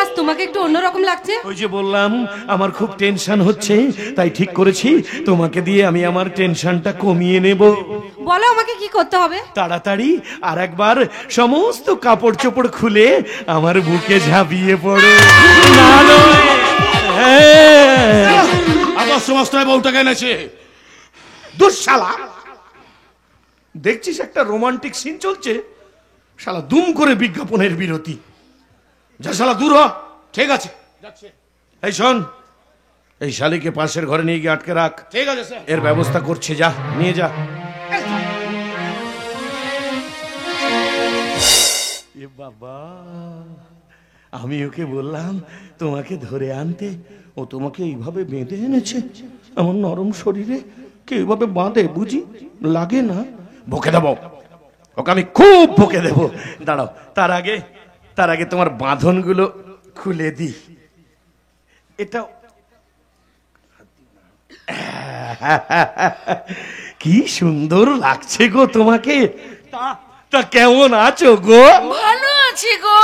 আজ তোমাকে একটু অন্যরকম লাগছে। ওই যে বললাম, আমার খুব টেনশন হচ্ছে, তাই ঠিক করেছি তোমাকে দিয়ে আমি আমার টেনশনটা কমিয়ে নেব। বলো আমাকে কি করতে হবে? তাড়াতাড়ি আর একবার সমস্ত কাপড় চোপড় খুলে আমার বুকে ঝাঁপিয়ে পড়ো। আদর্শ মাস্টার বউটাকে এনেছে। দুঃশালা, দেখছিস একটা রোমান্টিক সিন চলছে, শালা দুম করে বিজ্ঞাপনের বিরতি। যা শালা দূর হ। ঠিক আছে, এই শোন, এই শালিকে পাশের ঘরে নিয়ে গিয়ে আটকে রাখ। ঠিক আছে স্যার। এর ব্যবস্থা করছে, যা নিয়ে যা। এ বাবা, আমি ওকে বললাম তোমাকে ধরে আনতে, ও তোমাকে এইভাবে বেঁধে এনেছে। আমার নরম শরীরে কে এইভাবে বাঁধে বুঝি লাগে না? বকে দেবো ওকে, আমি খুব বকে দেব। দাঁড়াও, তার আগে তোমার বাঁধনগুলো খুলে দি। এটা কি সুন্দর লাগছে গো তোমাকে। তা কেমন আছো গো? ভালো আছি গো।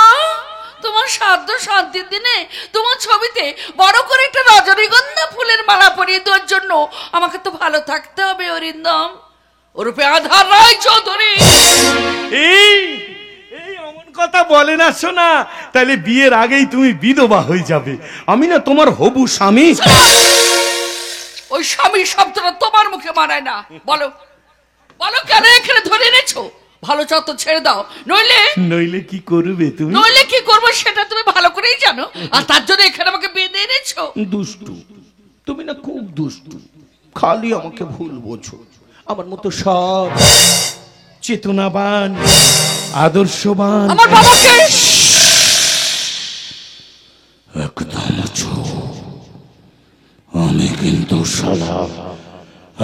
তোমার সাধ্য শান্তির দিনে তোমার ছবিতে বড় করে একটা রজনীগন্ধা ফুলের মালা পরিয়ে দেওয়ার জন্য আমাকে তো ভালো থাকতে হবে অরিন্দম, ওরূপে আধার রায় চৌধুরী। এই অমন কথা বলে না শোনা, তাহলে বিয়ের আগেই তুমি বিধবা হয়ে যাবে। আমি না তোমার হবু স্বামী। ওই স্বামী শব্দটা তোমার মুখে মানায় না। বলো বলো, কেন এখানে ধরে এনেছো? ভালো চত ছেড়ে দাও, নইলে কি করবে তুমি? নইলে কি করবো সেটা তুমি ভালো করেই জানো, আর তার জন্য এখানে আমাকে বেঁধে এনেছো। দুষ্টু, তুমি না খুব দুষ্টু, খালি আমাকে ভুল বোঝো। আমার মতো সব চেতনাবান, আদর্শবান আমার বাবাকে একদম চুপ। আমি কিন্তু শালা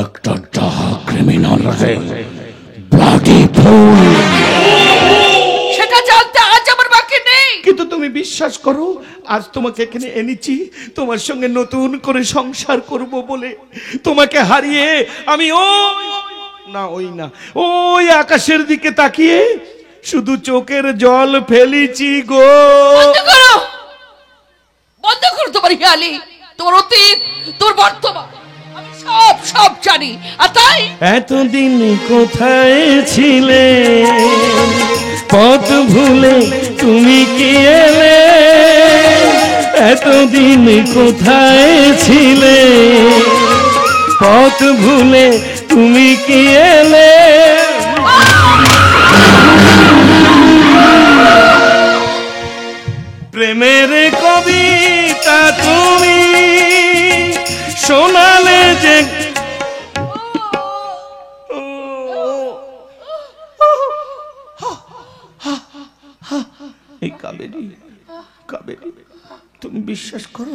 একটা ডাহা ক্রিমিনাল রে, ব্লাডি ফুল। সেটা জানতে আজ আমার বাকি নেই। কিন্তু তুমি বিশ্বাস করো, আজ তোমাকে এখানে এনেছি তোমার সঙ্গে নতুন করে সংসার করব বলে। তোমাকে হারিয়ে আমি ওই আকাশের দিকে তাকিয়ে শুধু চোখের জল ফেলেছি গো। বন্ধ করো তোমার হিয়ালি, তোমার অতীত, তোমার বর্তমান আমি সব জানি। আর তাই এতদিন কোথায় ছিলে, পথ ভুলে তুমি কি এলে? এতদিন কোথায় ছিলে, পথ ভুলে তুমি কি এলে? প্রেমের কবিতা তুমি শোনালে যে এই কাবেরী, কাবেরী, তুমি বিশ্বাস করো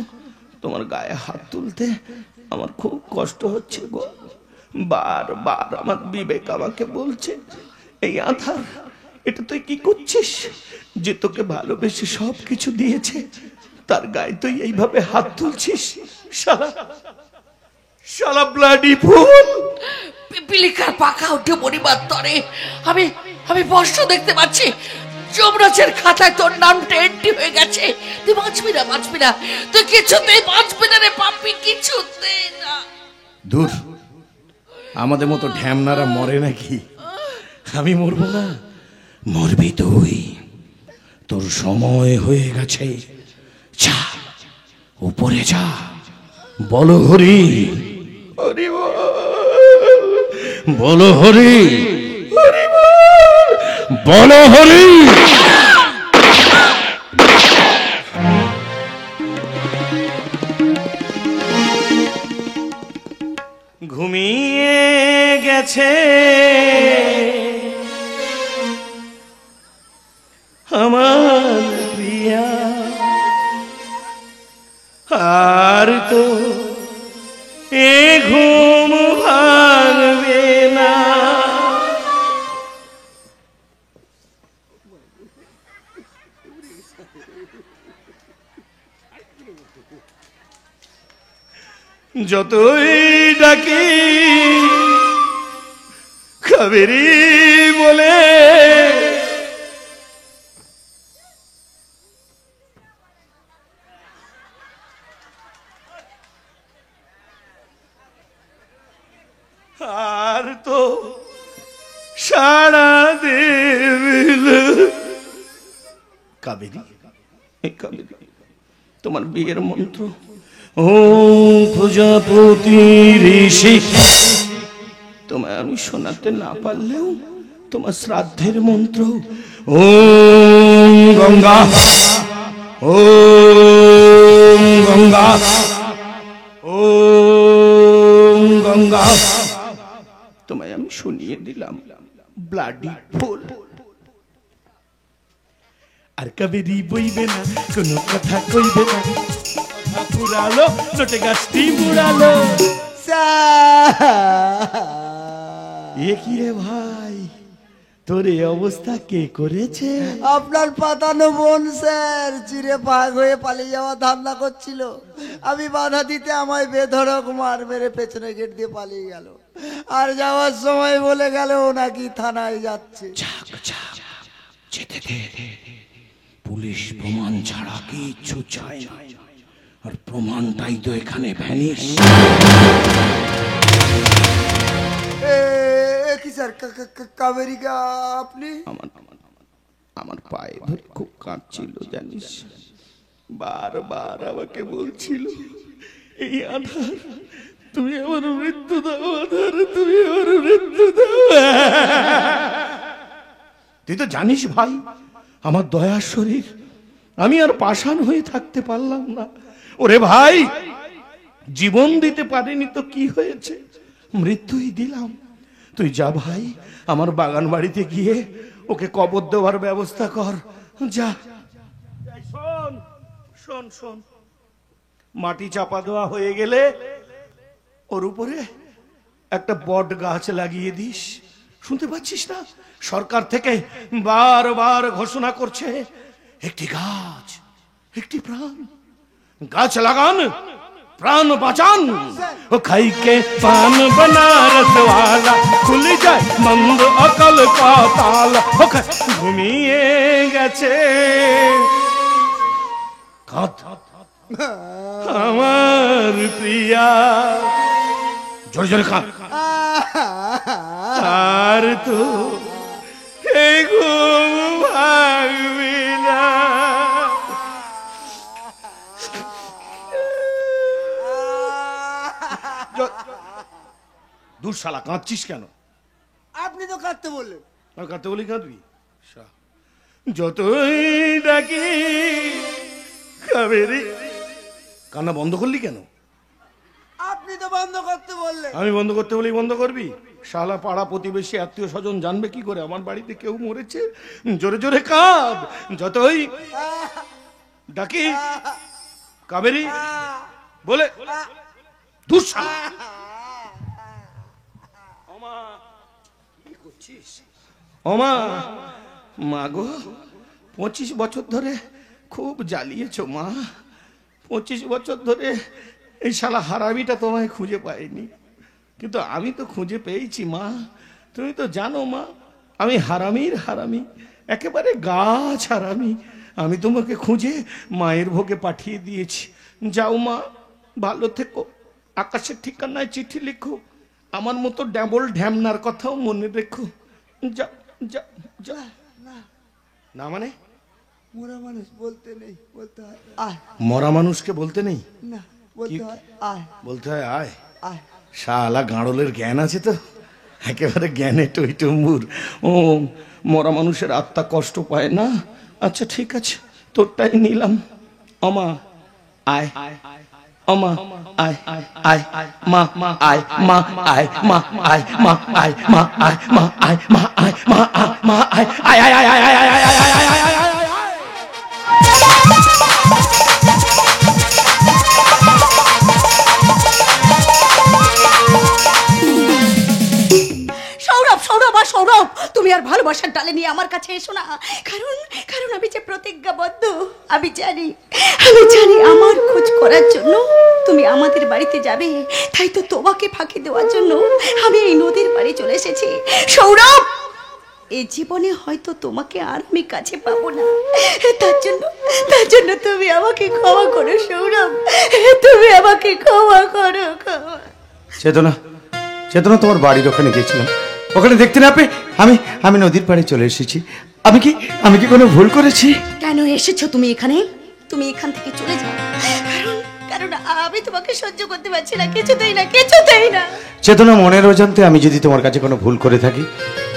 তোমার গায়ে হাত তুলতে আমার খুব কষ্ট হচ্ছে গো। বারবার আমার বিবেক আমাকে বলছে, এই আধার, এটা তুই কি করছিস? যে তোকে ভালোবেসে সব কিছু দিয়েছে তার গায়ে তুই এইভাবে হাত তুলছিস। শালা শালা ব্লাডি ফুল। পিপিলিকার পাখা উঠে মরিবার তরে আমি আমি বর্ষ দেখতে পাচ্ছি। যমরাজের খাতায় তোর নামটা এন্ট্রি হয়ে গেছে। তুই বাঁচবি না, বাঁচবি না, তুই কিছুতেই বাঁচবি না রে পাপি, কিছুতেই না। দূর, আমাদের মতো ঢ্যামনারা মরে নাকি? আমি মরবো না, মরবি তুই। তোর সময় হয়ে গেছে, যা উপরে যা, বলো হরি, হরি বলো হরি, বলো হরি। ঘুমিয়ে গেছে আমার প্রিয়া, আর তো এ ঘুম ভাঙবে না। যতই ডাকি কাবেরী বলে, আর তো সাড়া দেবে না। কাবেরী, এই কাবেরী, তোমার বিয়ের মন্ত্র ওম প্রজাপতি ঋষি, তোমায় আমি শোনাতে না পারলেও তোমার শ্রাদ্ধের মন্ত্র ওম গঙ্গা, ওম গঙ্গা, ওম গঙ্গা, তোমায় আমি শুনিয়ে দিলাম। Bloody fool. আর কাবেরী বইবে না, কোনো কথা কইবে না, পুরালো লোটে গাছটি মুড়ালো। এ কি রে ভাই, তোর এই অবস্থা কে করেছে? আপনার পাতানো বোন স্যার চিরে ভাগ হয়ে পালিয়ে যাওয়া ধান্দা করছিল। আমি বাধা দিতে আমায় বেধড়ক মার মেরে পেছনে গেট দিয়ে পালিয়ে গেল। আর যাওয়ার সময় বলে গেল ও নাকি থানায় যাচ্ছে। যেতে দে, পুলিশ প্রমাণ ছাড়া কিচ্ছু চায় না, আর প্রমাণটাই তো এখানে ভ্যানিশ। কি স্যার, কাবেরিকা আপনি? আমার পায়ে ধরে খুব কাঁদছিল জানিস, বারবার আমাকে বলছিল, এই আধার তুমি আমার মৃত্যু দাও, আধার তুমি আমার মৃত্যু দাও। তুই তো জানিস ভাই আমার দয়ার শরীর, আমি আর পাষাণ হয়ে থাকতে পারলাম না। ওরে ভাই, জীবন দিতে পারিনি তো কি হয়েছে, মৃত্যুই দিলাম। তুই যা ভাই, আমার বাগান বাড়িতে গিয়ে ওকে কবর দেওয়ার ব্যবস্থা কর, যা। শোন শোন শোন, মাটি চাপা দেওয়া হয়ে গেলে ওর উপরে একটা বট গাছ লাগিয়ে দিস। শুনতে পাচ্ছিস না, সরকার থেকে বারবার ঘোষণা করছে, একটি গাছ একটি প্রাণ, গাছ লাগান প্রাণ বাঁচান। ও খাইকে পান বনারস वाला খুল যায় মন্দ অকল का ताला। ঘুমিয়ে গেছে আমার প্রিয়া, জোরে জোরে কাঁদ। আর তো এই ঘুম ভাঙবি না। দূর শালা, কাঁদছিস কেন? আপনি তো কাঁদতে বললেন। আর কাঁদতে বলি কাঁদবি? যতই ডাকি কাবেরী কান্না বন্ধ করলি কেন? আপনি তো বন্ধ করতে বললেন। আমি বন্ধ করতে বলি বন্ধ করবি? শালা পাড়া প্রতিবেশী আত্মীয় স্বজন জানবে কি করে আমার বাড়িতে কেউ মরেছে? জোরে জোরে কাঁদ, যতই ডাকি কাবেরী বলে দুঃসা। ওমা মা গো, 25 বছর ধরে খুব জ্বালিয়েছ মা। 25 বছর ধরে এই শালা হারামিটা তোমায় খুঁজে পাইনি, কিন্তু আমি তো খুঁজে পেয়েছি মা। তুমি তো জানো মা, আমি হারামির হারামি, একেবারে গাছ হারামি। আমি তোমাকে খুঁজে মায়ের ভোগে পাঠিয়ে দিয়েছি। যাও মা, ভালো থেকো। আকাশের ঠিকানায় চিঠি লিখো, আমার মতো ড্যাবল ঢ্যামনার কথাও মনে রেখো। যাও যাও যাও। না মানে মোরা মানুষ বলতে নেই, বলতে হয় আয়। মরা মানুষকে বলতে নেই, না বলতে হয় আয়। বলতে হয় আয়। আয়। শালা গাঁড়লের জ্ঞান আছে তো, একেবারে জ্ঞানে টইটম্বুর। ও মরা মানুষের আত্মা কষ্ট পায় না। আচ্ছা ঠিক আছে, তোরটাই নিলাম। অমা আয়, অমা আয় আয়, মা আয়, মা আয়, মা আয়, মা আয়, মা আয়, মা আয়, মা আয়, মা আয়, মা আয়, আয় আয় আয় আয় আয় আয় আয় আয় আয় আয় আয়। সৌরভ, সৌরভ আর সৌরভ, তুমি আর ভালোবাসার ডালে নিয়ে আমার কাছে এসো না। কারণ কারণ আমি যে প্রতিজ্ঞাবদ্ধ। আমি জানি আমার খোঁজ করার জন্য তুমি আমাদের বাড়িতে যাবে, তাই তো তোমাকে ফাঁকি দেওয়ার জন্য আমি এই নদীর পাড়ে চলে এসেছি। সৌরভ, এই জীবনে হয়তো তোমাকে আর আমি কাছে পাবো না, তার জন্য তুমি আমাকে ক্ষমা করো সৌরভ, তুমি আমাকে ক্ষমা করো। চেতনা, চেতনা তোমার বাড়ির ওখানে গেছিলাম, ওখানে দেখতে না পেয়ে আমি নদীর পাড়ে চলে এসেছি। আমি কি কোনো ভুল করেছি? কেন এসেছো তুমি এখানে? তুমি এখান থেকে চলে যাও, কারণ আমি তোমাকে সহ্য করতে পারছি না, কিছুতেই না, কিছুতেই না। চেতনা, মনের অজান্তে আমি যদি তোমার কাছে কোনো ভুল করে থাকি,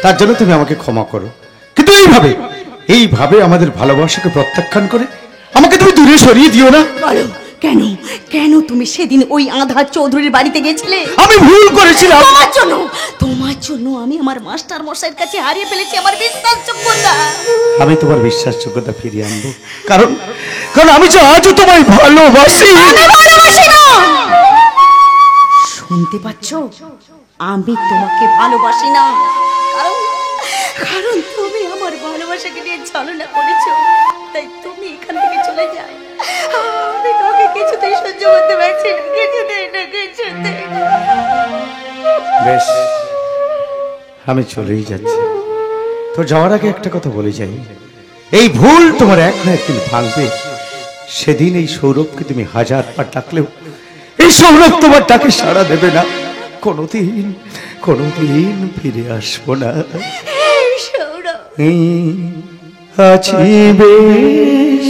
তার জন্য তুমি আমাকে ক্ষমা করো। কিন্তু এইভাবে আমাদের ভালোবাসাকে প্রত্যাখ্যান করে আমাকে তুমি দূরে সরিয়ে দিও না। বলো কেন তুমি সেদিন ওই আধার চৌধুরীর বাড়িতে গেছিলে? আমি ভুল করেছিলাম। তোমার জন্য আমি আমার মাস্টার মশাইয়ের কাছে হারিয়ে ফেলেছি আমার বিশ্বাসযোগ্যতা। আমি তোমার বিশ্বাসযোগ্যতা ফিরিয়ে আনবো, কারণ আমি যে আজও তোমায় ভালোবাসি। শুনতে পাচ্ছ? আমি তোমাকে ভালোবাসি না, কারণ তুমি আমার ভালোবাসাকে নিয়ে ছলনা করেছো। তাই তুমি এখান থেকে চলে যাও, আমি তোমাকে কিছুতেই সহ্য করতে পারছি না, কিছুতেই না। বেশ, আমি চলেই যাচ্ছি। তো যাওয়ার আগে একটা কথা বলে যাই, এই ভুল তোমার এক না একদিন ভাঙবে। সেদিন এই সৌরভকে তুমি 1000 বার ডাকলেও এই সৌরভ তোমার ডাকে সাড়া দেবে না। কোনোদিন ফিরে আসবো না। আছি বেশ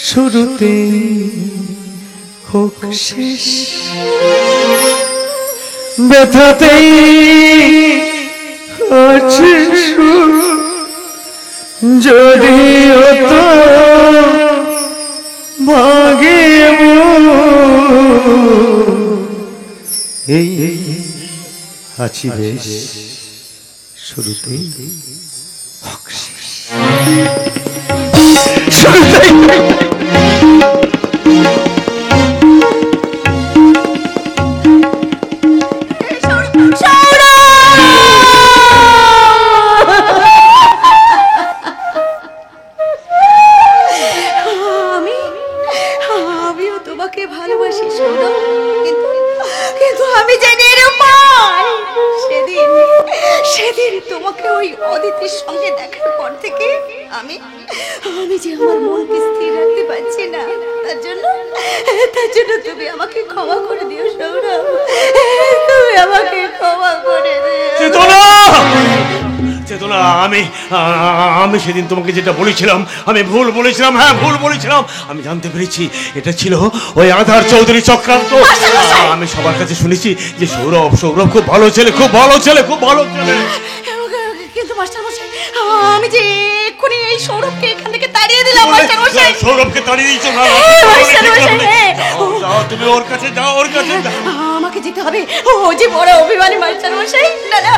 শুরুতে হোক শেষ, ব্যথাতেই আছে সুর, যদিও তো ভাগে এই আছি বেশ শুরুতেই হোক শেষ। আমিও তোমাকে ভালোবাসি সৌরভ, কিন্তু আমি জানি সেদিন তোমাকে ওই অদিতির সঙ্গে দেখার পর থেকে আমি যে আমার মনকে স্থির রাখতে পারছি না। তার জন্য তুমি আমাকে ক্ষমা করে দিও সৌরভ, তুমি আমাকে ক্ষমা করে দিও। চেতনা, আমি সেদিন তোমাকে যেটা বলেছিলাম, আমি ভুল বলেছিলাম। হ্যাঁ, ভুল বলেছিলাম। আমি জানতে পেরেছি এটা ছিল ওই আধার চৌধুরী চক্রান্ত। আমি সবার কাছে শুনেছি যে সৌরভ খুব ভালো ছেলে, খুব ভালো ছেলে। কিন্তু মাস্টার মশাই, আমি যে এক্ষুনি এই সৌরভকে এখান থেকে তাড়িয়ে দিলাম মাস্টার মশাই। সৌরভকে তাড়িয়ে দিয়েছো না? মাস্টার মশাই, যাও, তুমি ওর কাছে যাও, ওর কাছে যাও। আমাকে যেতে হবে। ও যে বড় অভিমানী মাস্টার মশাই। না না,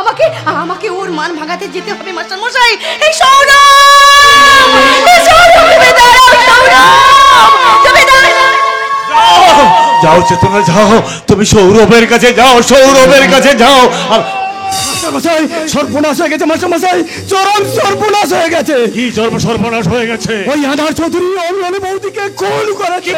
আমাকে আমাকে ওর মান ভাঙাতে যেতে হবে মাস্টার মশাই। এই সৌরভ, এই সৌরভ, তুমি দাঁড়াও সৌরভ, তুমি দাঁড়াও। যাও চেতনা, যাও, তুমি সৌরভের কাছে যাও, সৌরভের কাছে যাও। মাস্টারমশাই, সর্বনাশ হয়ে গেছে মাস্টারমশাই, চরম সর্বনাশ হয়ে গেছে। কি সর্বনাশ হয়ে গেছে? ওই আধার চৌধুরী অভিমানী বৌদিকে খুন করেছে।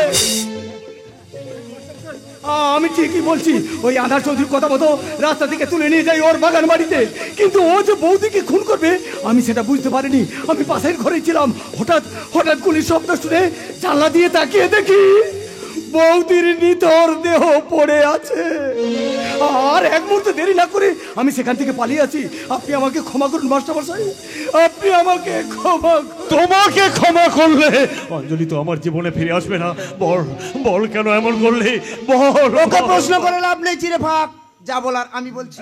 আমি ঠিকই বলছি, ওই আধার চৌধুরীর কথা মতো রাস্তা থেকে তুলে নিয়ে যাই ওর বাগান বাড়িতে, কিন্তু ও যে বৌদিকে খুন করবে আমি সেটা বুঝতে পারিনি। আমি পাশের ঘরে ছিলাম, হঠাৎ হঠাৎ গুলির শব্দ শুনে জানলা দিয়ে তাকিয়ে দেখি বৌদির নিথর দেহ পড়ে আছে। আর এক মুহূর্তে দেরি না করে আমি সেখান থেকে পালিয়ে আছি। আপনি আমাকে ক্ষমা করুন মাস্টারমশাই, আপনি আমাকে ক্ষমা করুন। তোমাকে ক্ষমা করলে অঞ্জলি তো আমার জীবনে ফিরে আসবে না। বল, বল কেন এমন করলে, বল। ওকে প্রশ্ন করে লাভ নেই, চিরে ফাঁক, যা বলার আমি বলছি।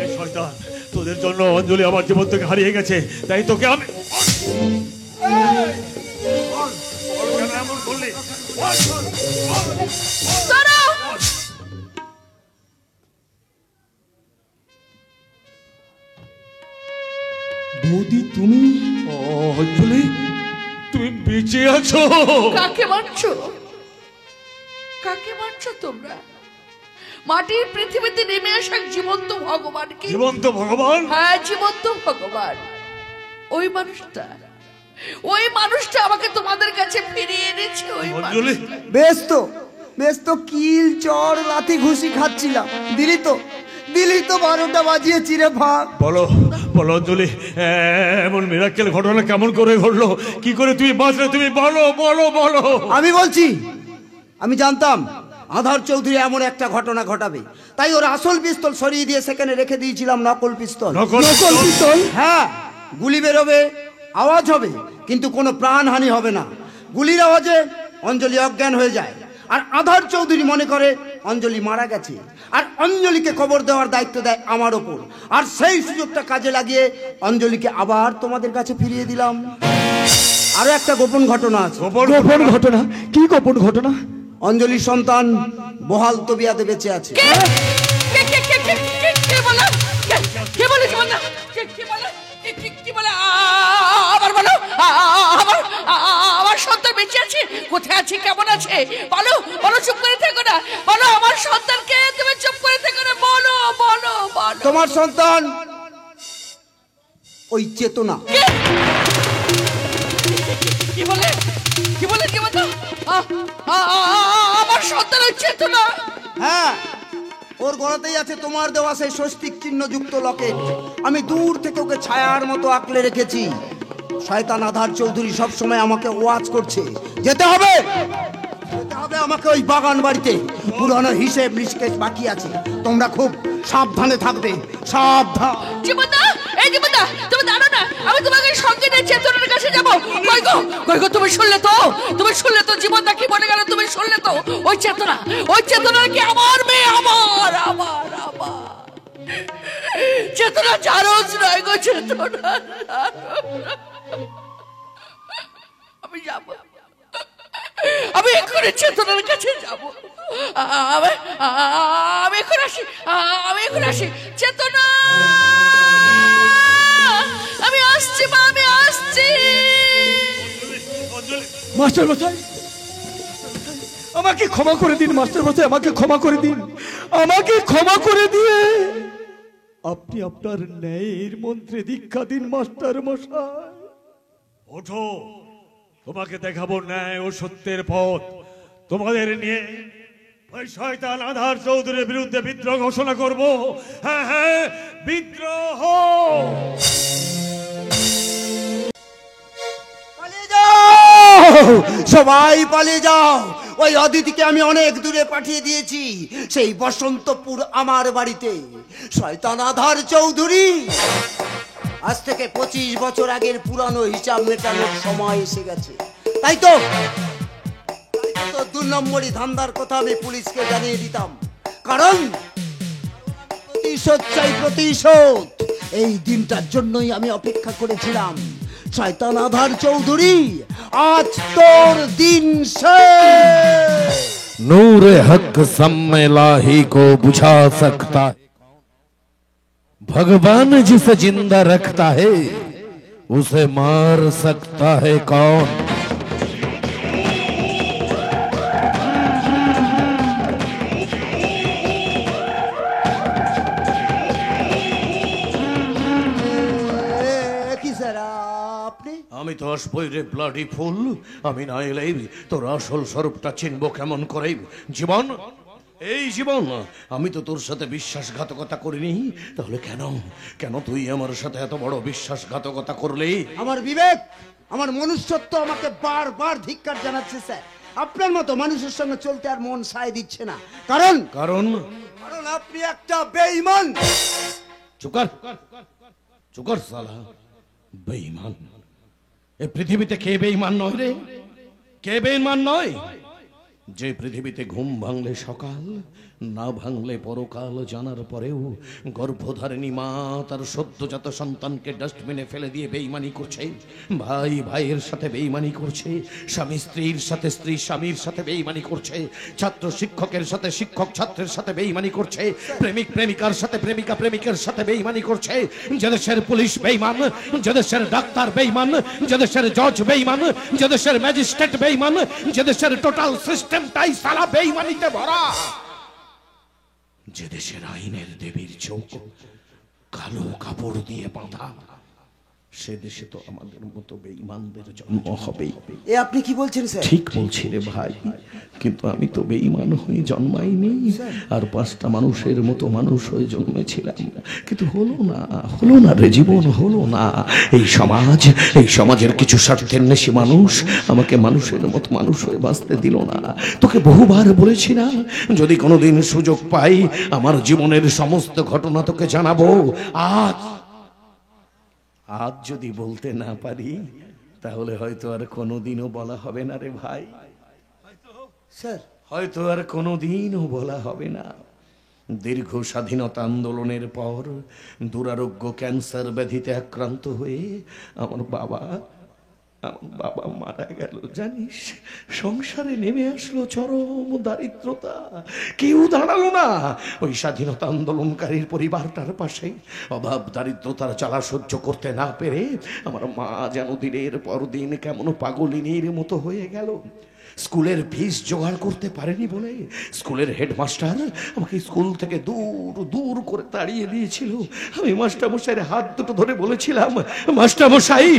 এই শয়তান, তোদের জন্য অঞ্জলি আমার জীবন থেকে হারিয়ে গেছে, তাই তোকে আমি কেন এমন করলি? বৌদি তুমি? অঞ্জলি, তুমি বেঁচে আছো? কাকে মারছো? কাকে মারছো তোমরা? মাটির পৃথিবীতে নেমে আসা জীবন্ত ভগবানকে। জীবন্ত ভগবান? হ্যাঁ, জীবন্ত ভগবান। ওই মানুষটা আমাকে তোমাদের কাছে ফিরিয়ে এনেছে। ওই অঞ্জলি, বেশ তো কিল চর লাথি ঘুষি খাচ্ছিলাম, দিলি তো 12টা বাজিয়ে চিরে ফাঁক। বলো বলো অঞ্জলি, এমন মিরাক্কেল ঘটনা কেমন করে ঘটলো? কি করে তুমি বাঁচলে? তুমি বলো বলো বলো। আমি বলছি, আমি জানতাম আধার চৌধুরী এমন একটা ঘটনা ঘটাবে, তাই ওর আসল পিস্তল সরিয়ে দিয়ে সেখানে রেখে দিয়েছিলাম নকল পিস্তল। নকল পিস্তল? হ্যাঁ, গুলি বেরোবে, আওয়াজ হবে, কিন্তু কোনো প্রাণহানি হবে না। গুলির আওয়াজে অঞ্জলি অজ্ঞান হয়ে যায়, আর আধার চৌধুরী মনে করে অঞ্জলি মারা গেছে, আর অঞ্জলিকে খবর দেওয়ার দায়িত্ব দেয় আমার ওপর। আর সেই সুযোগটা কাজে লাগিয়ে অঞ্জলিকে আবার তোমাদের কাছে ফিরিয়ে দিলাম। আরো একটা গোপন ঘটনা আছে। গোপন ঘটনা? কি গোপন ঘটনা? অঞ্জলির সন্তান বহাল তবিয়াতে বেঁচে আছে। আমার সন্তান বেঁচে আছে? কোথায় আছে? কেমন আছে? বলো বলো, চুপ করে থেকো না। বলো আমার সন্তানকে, তুমি চুপ করে থেকো না। বলো বলো বলো। তোমার সন্তান ওই চেতনা। কি বলে? কি বলে? কি বলতো? আমার সন্তান ওই চেতনা? হ্যাঁ, ওর গলাতেই আছে তোমার দেওয়া সেই স্বস্তিক চিহ্ন যুক্ত লকেট। আমি দূর থেকে ওকে ছায়ার মতো আঁকলে রেখেছি। শয়তান আধার চৌধুরী সব সময় আমাকে ওয়াচ করছে। যেতে হবে আমাকে ওই বাগান বাড়িতে। পুরানো হিসেব নিষ্কেশ বাকি আছে। তোমরা খুব সাবধানে থাকবে, সাবধান। জীবনদা, এই জীবনদা, তুমি দাঁড়াও না, আমি তোমাকে সঙ্গে নিয়ে চেতনার কাছে যাবো। কই গো, তুমি শুনলে তো? তুমি শুনলে তো জীবনদা কি বলে গেল? তুমি শুনলে তো? ওই চেতনা কি আমার মেয়ে? আমার আমার আমার চেতনা জারজ নয় গো, চেতনা। আমি যাবো, আমি এক্ষুনি চেতনার কাছে যাবো। আমি এখন আসি। চেতনা, আমি আসছি মা, আমি আসছি। মাস্টারমশাই, আমাকে ক্ষমা করে দিন মাস্টারমশাই, আমাকে ক্ষমা করে দিন, আমাকে ক্ষমা করে দিয়ে আপনি আপনার ন্যায়ের মন্ত্রে দীক্ষা দিন মাস্টারমশাই। ওঠো, তোমাকে দেখাবো ন্যায় ও সত্যের পথ। তোমাদের নিয়ে ওই শয়তান আধার চৌধুরীর বিরুদ্ধে বিদ্রোহ ঘোষণা করব। হ্যাঁ হ্যাঁ, বিদ্রোহ। পালিয়ে যাও, সবাই পালিয়ে যাও। ওই অদিতিকে আমি অনেক দূরে পাঠিয়ে দিয়েছি, সেই বসন্তপুর আমার বাড়িতে। শয়তান আধার চৌধুরী, আজ থেকে 25 বছর আগের পুরানো হিসাব মেটানোর সময় এসে গেছে। তাই তো 2 নম্বরই ধান্দার কথা আমি পুলিশকে জানিয়ে দিতাম, কারণ প্রতিশোধ চাই, প্রতিশোধ। এই দিনটার জন্যই আমি অপেক্ষা করেছিলাম। শয়তান আধার চৌধুরী, আজ তোর দিন শেষ। नूर हक सम्मे लाही को बुझा सकता है, भगवान जिसे जिंदा रखता है उसे मार सकता है कौन। কি স্যার আপনি? আমি তো আসবই রে ব্লাডি ফুল, আমি না এলে তোর আসল স্বরূপটা চিনবো কেমন করে? জীবন, এই জীবন, আমি তো তোর সাথে বিশ্বাসঘাতকতা করিনি, তাহলে কেন কেন তুই আমার সাথে এত বড় বিশ্বাসঘাতকতা করলি? আমার বিবেক, আমার মনুষ্যত্ব আমাকে বারবার ধিক্কার জানাচ্ছে স্যার। আপনার মতো মানুষের সঙ্গে চলতে আর মন সায় দিচ্ছে না। কারণ কারণ কারণ আপনি একটা বেঈমান। চুকার চুকার সালা, বেঈমান? এই পৃথিবীতে কে বেঈমান নয় রে? কে বেঈমান নয়? যে পৃথিবীতে ঘুম ভাঙলে সকাল, না ভাঙলে পরকাল জানার পরেও গর্ভধারিণী মা তার সদ্যজাত সন্তানকে ডাস্টবিনে ফেলে দিয়ে বেঈমানি করছে, ভাই ভাইয়ের সাথে বেঈমানি করছে, স্বামী স্ত্রীর সাথে স্ত্রী স্বামীর সাথে বেঈমানি করছে, ছাত্র শিক্ষকের সাথে শিক্ষক ছাত্রের সাথে বেঈমানি করছে, প্রেমিক প্রেমিকার সাথে প্রেমিকা প্রেমিকের সাথে বেঈমানি করছে, যে দেশের পুলিশ বেঈমান, যে দেশের ডাক্তার বেঈমান, যে দেশের জজ বেঈমান, যে দেশের ম্যাজিস্ট্রেট বেঈমান, যে দেশের টোটাল সিস্টেমটাই সালা বেঈমানিতে ভরা, যে দেশের আইনের দেবীর চোখ কালো কাপড় দিয়ে বাঁধা, সে দেশে তো আমাদের মতো বেঈমানদের জন্ম হবেই। এ আপনি কি বলছেন স্যার? ঠিক বলছি রে ভাই, কিন্তু আমি তো বেঈমান হয়ে জন্মাইনি, আর 5টা মানুষের মতো মানুষ হয়ে জন্মেছিলাম, কিন্তু হলো না রে জীবন, হলো না। এই সমাজের কিছু স্বার্থের নেশি মানুষ আমাকে মানুষের মতো মানুষ হয়ে বাঁচতে দিল না। তোকে বহুবার বলেছি না, যদি কোনোদিন সুযোগ পাই আমার জীবনের সমস্ত ঘটনা তোকে জানাবো। আজ যদি বলতে না পারি তাহলে হয়তো আর কোনোদিনও বলা হবে না রে ভাই, স্যার হয়তো আর কোনোদিনও বলা হবে না। দীর্ঘ স্বাধীনতা আন্দোলনের পর দুরারোগ্য ক্যান্সার ব্যাধিতে আক্রান্ত হয়ে আমার বাবা মারা গেল জানিস। সংসারে নেমে আসলো চরম দারিদ্রতা, কেউ দাঁড়ালো না ওই স্বাধীনতা আন্দোলনকারীর পরিবারটার পাশে। অভাব দারিদ্রতার জ্বালা সহ্য করতে না পেরে আমার মা যেন দিনের পর দিন কেমন পাগলিনীর মতো হয়ে গেল। স্কুলের ফিস জোগাড় করতে পারেনি বলে স্কুলের হেডমাস্টার আমাকে স্কুল থেকে দূর করে তাড়িয়ে দিয়েছিল। আমি মাস্টারমশাইয়ের হাত দুটো ধরে বলেছিলাম, মাস্টারমশাই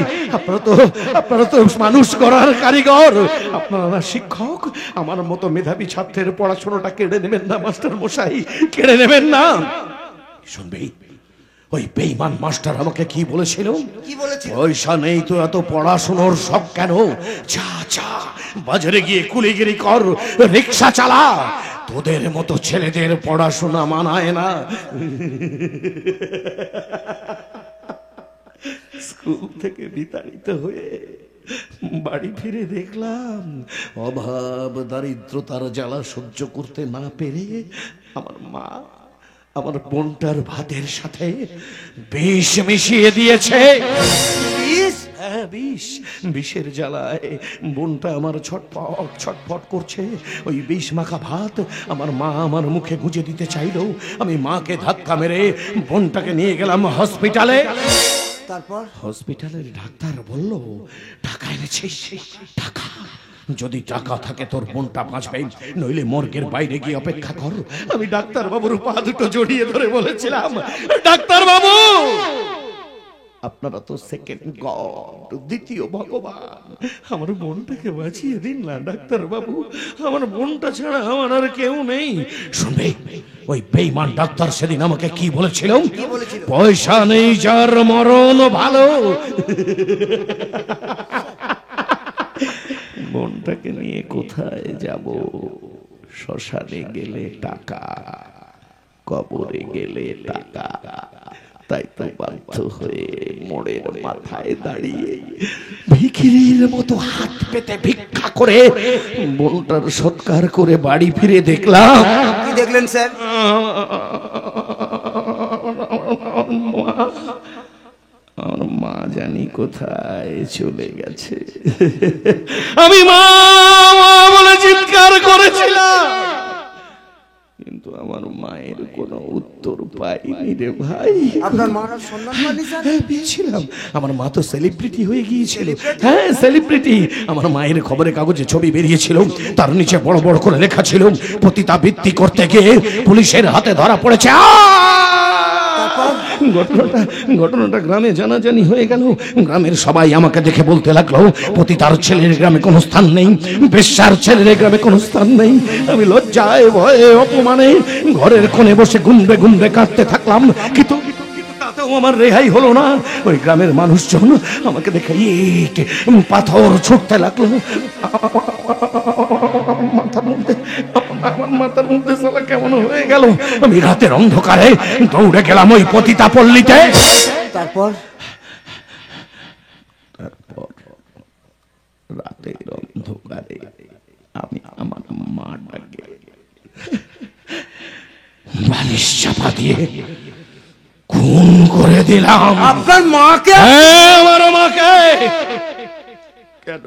আপনারা তো মানুষ করার কারিগর, আপনারা শিক্ষক, আমার মতো মেধাবী ছাত্রের পড়াশোনাটা কেড়ে নেবেন না মাস্টারমশাই, কেড়ে নেবেন না। শুনবি, ওই বেঈমান মাস্টার আমাকে কি বলেছিল? কি বলেছিল? পয়সা নেই তো এত পড়াশোনার শখ কেন? যা বাজারে গিয়ে কুলিগিরি কর, রিক্সা চালা, তোদের মতো ছেলেদের পড়াশোনা মানায় না। স্কুল থেকে বিতাড়িত হয়ে বাড়ি ফিরে দেখলাম অভাব দারিদ্রতার জ্বালা সহ্য করতে না পেরে আমার মা আমার বোনটার ভাতের সাথে বিষ মিশিয়ে দিয়েছে। হ্যাঁ, বিষের জ্বালায় বোনটা আমার ছটফট করছে। ওই বিষ মাখা ভাত আমার মা আমার মুখে গুঁজে দিতে চাইলো। আমি মাকে ধাক্কা মেরে বোনটাকে নিয়ে গেলাম হসপিটালে। তারপর হসপিটালের ডাক্তার বলল, টাকা এনেছিস? টাকা? যদি টাকা থাকে তোর বোনটা বাঁচবে, নইলে মর্গের বাইরে গিয়ে অপেক্ষা কর। আমি ডাক্তার বাবুর পা দুটো জড়িয়ে ধরে বলেছিলাম, ডাক্তার বাবু আপনারা তো সেকেন্ড গড, দ্বিতীয় ভগবান, আমার বোনটাকে বাঁচিয়ে দিন না ডাক্তার বাবু, আমার বোনটা ছাড়া আমার আর কেউ নেই। শুনবে, ওই বেঈমান ডাক্তার সেদিন আমাকে কি বলেছিল? পয়সা নেই যার মরণ ভালো। বোনটাকে নিয়ে কোথায় যাব? শ্মশানে গেলে টাকা, কবরে গেলে টাকা, তাই তো বাধ্য হয়ে মোড়ের মাথায় দাঁড়িয়ে ভিখিরির মতো হাত পেতে ভিক্ষা করে বোনটার সৎকার করে বাড়ি ফিরে দেখলাম। কি দেখলেন স্যার? আমার মা জানি কোথায় চলে গেছে। আমি মা মা বলে চিৎকার করেছিলাম, কিন্তু আমার মায়ের কোনো উত্তর পাইনি রে ভাই। আপনার মার সন্ধান পাননি স্যার? পেয়েছিলাম, আমার মা তো সেলিব্রিটি হয়ে গিয়েছিল। হ্যাঁ সেলিব্রিটি। আমার মায়ের খবরের কাগজে ছবি বেরিয়েছিল, তার নিচে বড় বড় করে লেখা ছিল পতিতাবৃত্তি করতে গিয়ে পুলিশের হাতে ধরা পড়েছে। ঘটনাটা গ্রামে জানাজানি হয়ে গেল। গ্রামের সবাই আমাকে দেখে বলতে লাগলো, পতিতার ছেলের গ্রামে কোনো স্থান নেই, বেশ্যার ছেলের গ্রামে কোনো স্থান নেই। আমি লজ্জায় ভয়ে অপমানে ঘরের কোণে বসে গুনবে গুনবে কাঁদতে থাকলাম, কিন্তু তাতেও আমার রেহাই হলো না। ওই গ্রামের মানুষজন আমাকে দেখে ইট পাথর ছুটতে লাগলো। আমার মাথার মধ্যে সালা কেমন হয়ে গেল। আমি রাতের অন্ধকারে দৌড়ে গেলাম ওই পতিতা পল্লীতে। তারপর রাতের অন্ধকারে আমি আমার মাটাকে বালিশ চাপা দিয়ে খুন করে দিলাম। আপনার মাকে? হ্যাঁ, আমার মাকে। কেন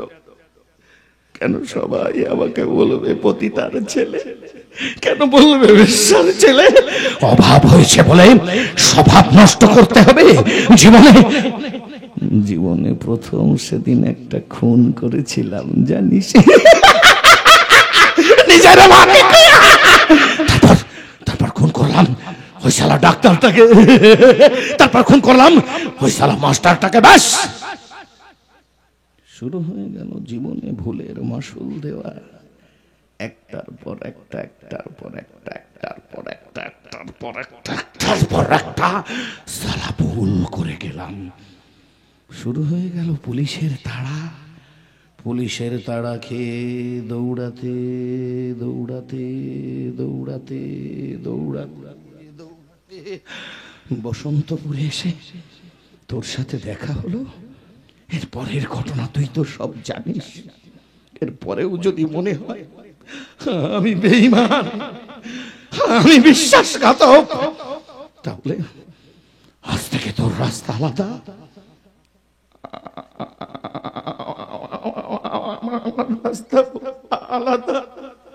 কেন সবাই আমাকে বলবে পতিতার ছেলে, কেন বলবে বেশ্যার ছেলে? অভাব হয়েছে বলে স্বভাব নষ্ট করতে হবে? জীবনে প্রথম সেদিন একটা খুন করেছিলাম জানিস, নিজের মাকে। তারপর খুন করলাম ওই শালা ডাক্তারটাকে, তারপর খুন করলাম ওই শালা মাস্টারটাকে। ব্যাস শুরু হয়ে গেল জীবনে ভুলের মাসুল দেওয়া। একটার পর একটা, একটার পর একটা, একটার পর একটা, একটার পর একটা, একটার পর একটা শালা ভুল করে গেলাম। শুরু হয়ে গেল পুলিশের তাড়া। পুলিশের তাড়া খেয়ে দৌড়াতে দৌড়াতে দৌড়াতে দৌড়াতে দৌড়াতে বসন্তপুরে এসে তোর সাথে দেখা হলো। এর পরের ঘটনা তুই তো সব জানিস। এর পরেও যদি মনে হয় আমি বেঈমান, আমি বিশ্বাসঘাতক, তাহলে আজ থেকে তোর রাস্তা আলাদা, রাস্তা আলাদা।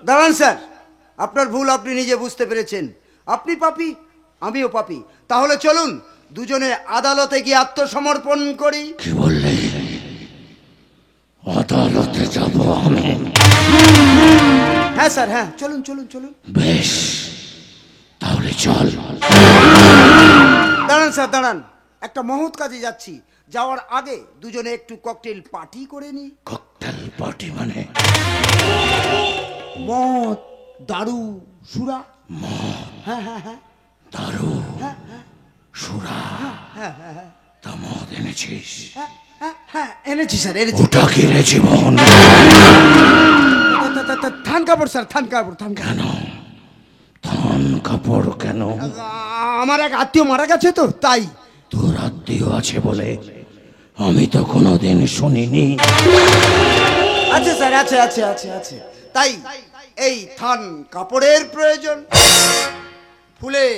দাঁড়ান স্যার, আপনার ভুল আপনি নিজে বুঝতে পেরেছেন। আপনি পাপী, আমিও পাপী। তাহলে চলুন দুজনে আদালতে গিয়ে আত্মসমর্পণ করি। কি বললে? আদালতে যাব আমি? হ্যাঁ স্যার, হ্যাঁ, চলুন চলুন চলুন। বেশ, তাহলে চল। দাঁড়ান স্যার, দাঁড়ান। একটা মহৎ কাজে যাচ্ছি, যাওয়ার আগে দুজনে একটু ককটেল পার্টি করে নি। ককটেল পার্টি মানে? মদ, দারু, সুরা। হ্যাঁ হ্যাঁ হ্যাঁ, দারু, সুরা। তা মদ এনেছিস? হ্যাঁ এনেছি স্যার, এনেছি। ওটা কি রে জীবন? থান কাপড় স্যার, থান কাপড়। থান কেন থান কাপড় কেন? আমার এক আত্মীয় মারা গেছে তো, তাই। তোর আত্মীয় আছে বলে আমি তো কোনোদিন শুনিনি। আছে স্যার, আছে আছে আছে আছে। তাই এই থান কাপড়ের প্রয়োজন, ফুলের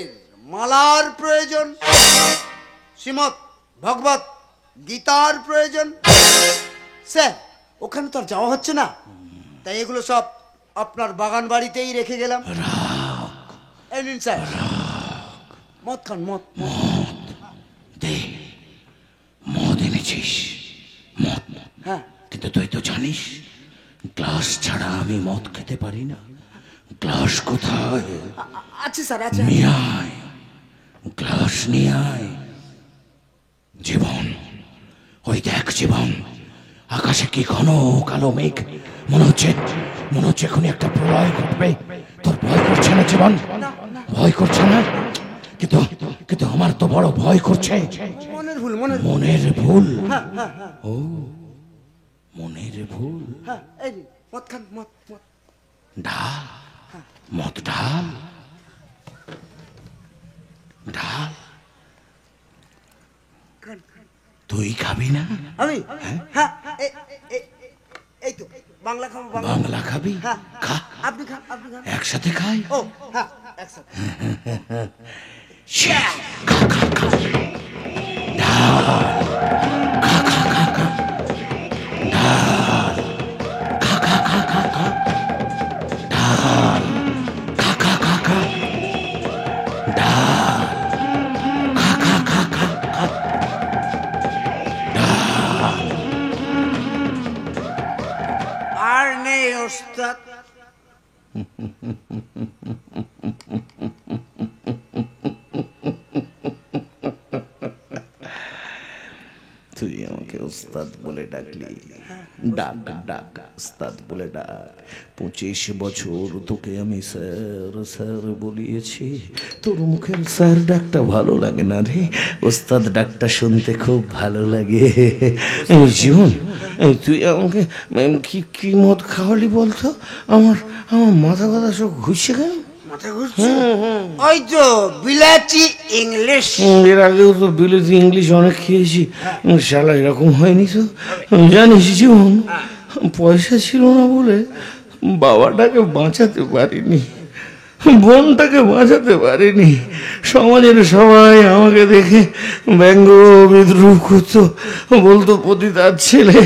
মালার প্রয়োজন, শ্রীমৎ ভগবত গীতার প্রয়োজন। স্যার ওখানে তো আর যাওয়া হচ্ছে না, তাই এগুলো সব আপনার বাগান বাড়িতেই রেখে গেলাম। এই নিন স্যার, মদ খান, মদ। দে, মদ এনেছিস? মদ? হ্যাঁ। কিন্তু তুই তো জানিস গ্লাস ছাড়া আমি মদ খেতে পারি না। গ্লাস কোথায়? আছে স্যার, আছে। নিয়ে আয়, গ্লাস নিয়ে আয়। জীবন, ওই দেখ জীবন, আকাশে কি ঘন কালো মেঘ। মনে হচ্ছে এখনই একটা প্রলয় ঘটবে। তোর ভয় করছে না জীবন? ভয় করছে না? কিন্তু আমার তো বড় ভয় করছে। মনের ভুল, মনের ভুল। হ্যাঁ হ্যাঁ হ্যাঁ। ও মনের ভুল। হ্যাঁ, এই মদ খান, মদ। ঢাল, মদ ঢাল, ঢাল। তুই খাবি না? আমি? হ্যাঁ, এই তো বাংলা খাবো। বাংলা খাবি? হ্যাঁ। খা, আপনি খান, আপনি খান। একসাথে খাই। ও হ্যাঁ, একসাথে। আর নেই ওস্তাদ। তুই আমাকে ওস্তাদ বলে ডাকলি, ডাক ডাক ওস্তাদ বলে ডাক। 25 বছর তোকে আমি স্যার স্যার বলিয়েছি, তোর মুখের স্যার ডাকটা ভালো লাগে না রে, ওস্তাদ ডাকটা শুনতে খুব ভালো লাগে। জীবন, তুই আমাকে কি কি মদ খাওয়ালি বলতো? আমার আমার মাথা কথা সব ঘুরছে কেন? মাথা ঘুরছে? ওই তো বিলাতি ইংলিশ। এর আগেও তো বিলেতি ইংলিশ অনেক খেয়েছি, শালা এরকম হয়নি তো। জানিস জীবন, পয়সা ছিল না বলে বাবাটাকে বাঁচাতে পারিনি, বোনটাকে বাঁচাতে পারিনি। সমাজের সবাই আমাকে দেখে ব্যঙ্গ বিদ্রুপ করতো, বলতো পতিতার ছেলে,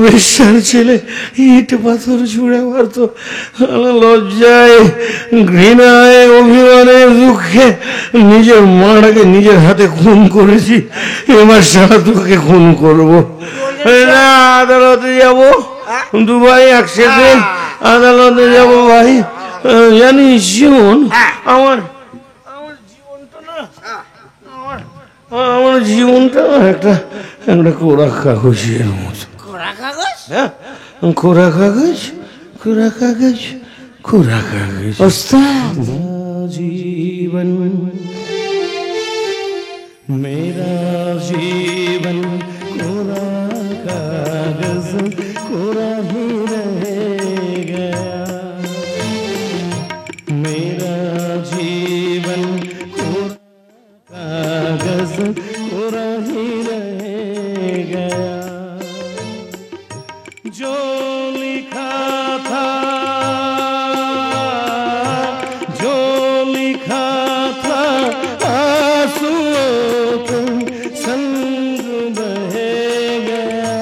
বেশ্যার ছেলে, ইট পাথর ছুঁড়ে মারতো। লজ্জায়, ঘৃণায়, অভিমানে, দুঃখে নিজের মাটাকে নিজের হাতে খুন করেছি। এবার সারা তোকে খুন করবো। আদালতে যাবো, দুবাই একসাথে আদালতে যাবো ভাই। জানিস জীবন, আমার জীবনটা একটা একটা কোরা কাগজের মতো। কোরা কাগজ? হ্যাঁ, কোরা কাগজ, কোরা কাগজ, কোরা কাগজ। ওস্তাদ, জীবন মেরা জীবন কোরা কাগজ, কোরা ही रहेगा। मेरा जीवन कोरा कागज कोरा ही रहेगा। जो लिखा था, जो लिखा था आंसुओं के संग बह गया।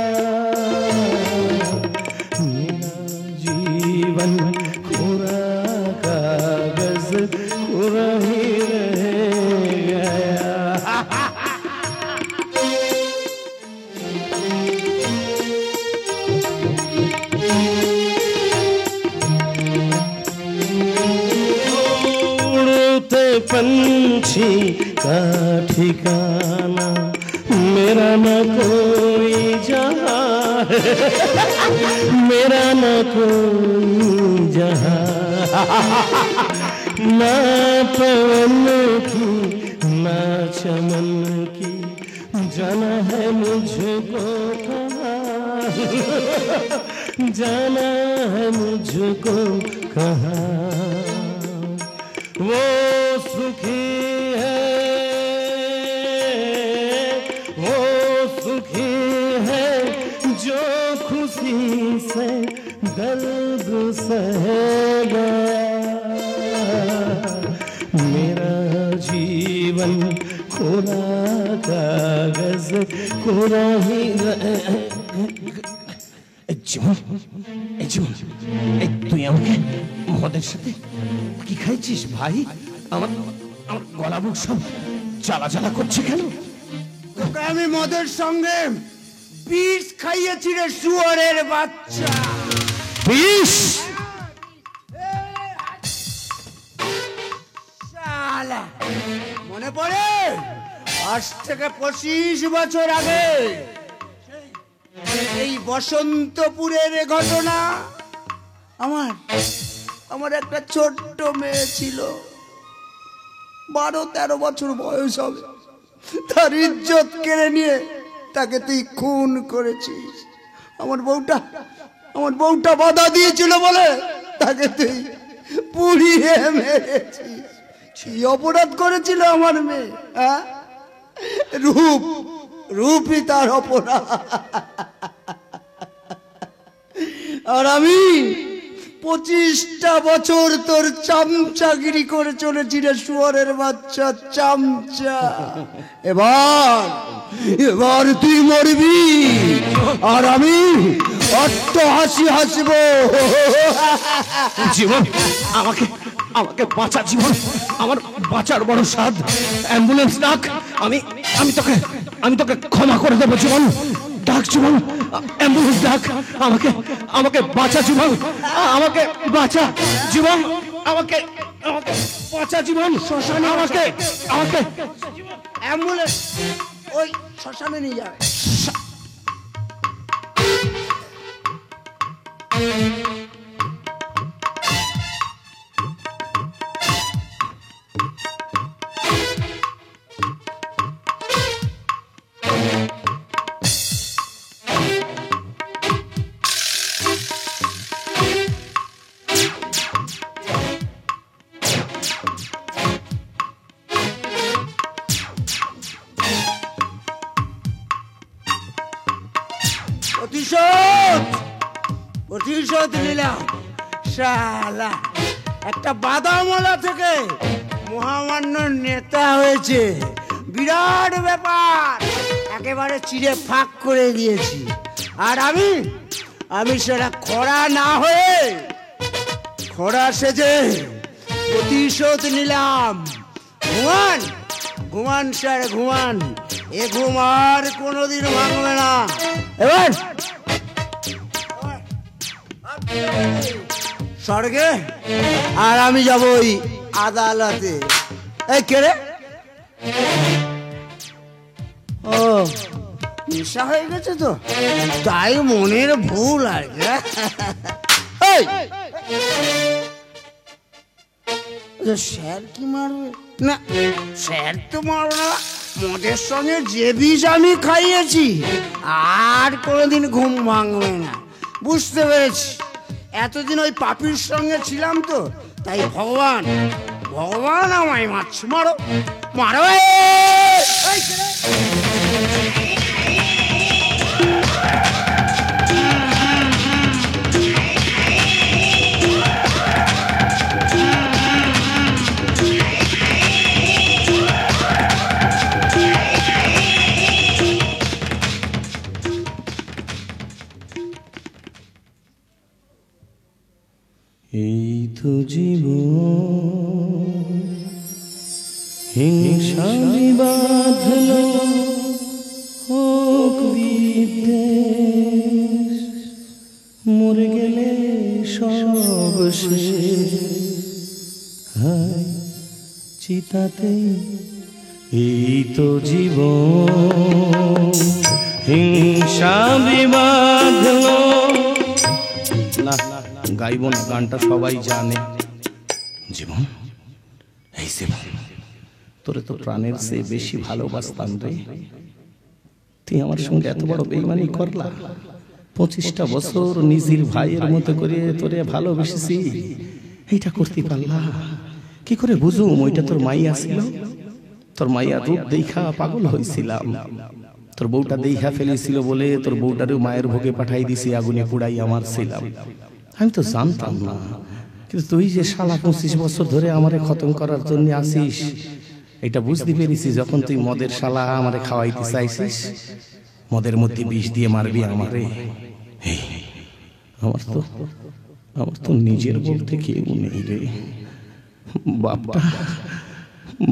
मेरा जीवन कोरा कागज कोरा ही रह गया। उड़ते पंछी का ठिकाना मेरा न कोई जहां, मेरा न कोई जहां। ना पवन की ना चमन की जाना है मुझको कहाँ, जाना है मुझको कहाँ। वो सुखी है, वो सुखी है जो खुशी से दर्द सहेगा। मेरा जीवन कोरा कागज कोरा ही জীবন, এই জীবন, এই তুই আমাকে মদের সাথে কি খাইছিস ভাই? আমার আমার গলা বুক সব জ্বালা জ্বালা করছে কেন? তোকে আমি মদের সঙ্গে বিষ খাইয়েছি রে শুয়োরের বাচ্চা। বিষ? শালা, মনে পড়ে আজ থেকে 25 বছর আগে এই বসন্তপুরের ঘটনা? আমার আমার একটা ছোট্ট মেয়ে ছিল, 12-13 বছর বয়স হবে। তার ইজ্জত কেড়ে নিয়ে তাকে তুই খুন করেছিস। আমার বউটা বাধা দিয়েছিল বলে তাকে তুই পুড়িয়ে মেরেছিস। কি অপরাধ করেছিল আমার মেয়ে? হ্যাঁ, রূপই তার অপরাধ। আর আমি 25টা বছর তোর চামচাগিরি করে চলেছি রে শুয়োরের বাচ্চা চামচা। এবার তুই মরবি আর আমি অট্ট হাসি হাসবো। জীবন, আমাকে আমাকে বাঁচা জীবন, আমার বাঁচার বড় স্বাদ। অ্যাম্বুলেন্স ডাক, আমি তোকে ক্ষমা করে দেবো জীবন। ডাক জীবন, অ্যাম্বুলেন্স ডাক, আমাকে বাঁচা জীবন, আমাকে বাঁচা জীবন, আমাকে বাঁচা জীবন। শ্মশানে আমাকে অ্যাম্বুলেন্স ওই শ্মশানে নিয়ে যাবে। প্রতিশোধ নিলাম। শালা একটা বাদামওয়ালা থেকে মহামান্য নেতা হয়েছে, বিরাট ব্যাপার। একেবারে চিড়ে ফাঁক করে দিয়েছি। আর আমি সেটা খরা না হয়ে খরা সেজে প্রতিশোধ নিলাম। ঘুমান স্যার ঘুমান, এ ঘুম আর কোনোদিন ভাঙবে না। এবার স্বর্গে আর আমি যাব ওই আদালতে। এই কে রে? ও নেশা হয়ে গেছে তো, তাই মনের ভুল আর কি। স্যার কি মারবে না? স্যার তো মারবে না। মদের সঙ্গে যে বিষ আমি খাইয়েছি আর কোনোদিন ঘুম ভাঙবে না। বুঝতে পেরেছি, এতদিন ওই পাপির সঙ্গে ছিলাম তো, তাই ভগবান আমায় মারছে। মারো মারো। এই তো জীবন হিংসা বাঁধলো হোক বিদ্বেষ, মরে গেলে সব শেষ হায় চিতাতে। এই তো জীবন হিংসা বিবাধলো। না গাইব না, গানটা সবাই জানে। জীবন, এই জীবন, তোরে তো প্রাণের চেয়ে বেশি ভালোবাসতাম রে। তুই আমার সঙ্গে এত বড় বেইমানি করলা। 25টা বছর নিজের ভাইয়ের মতো করে তোরে ভালোবেসেছি, এইটা করতে পারলা কি করে? বুঝুম ওইটা তোর মাইয়া ছিল। তোর মাইয়া রূপ দেখা পাগল হয়েছিলাম। তোর বউটা দেখা ফেলেছিল বলে তোর বউটারও মায়ের ভোগে পাঠাই দিছি, আগুনে পুড়াই আমার ছিলাম। আমি তো জানতাম না, কিন্তু তুই যে শালা 25 বছর ধরে আমারে খতম করার জন্য আসিস, এটা বুঝতে পেরেছি যখন তুই মদের শালা আমারে খাওয়াইতে চাইছিস। মদের মধ্যে বিষ দিয়ে মারবি আমারে। আমার তো নিজের বলতে কেউ নেই রে।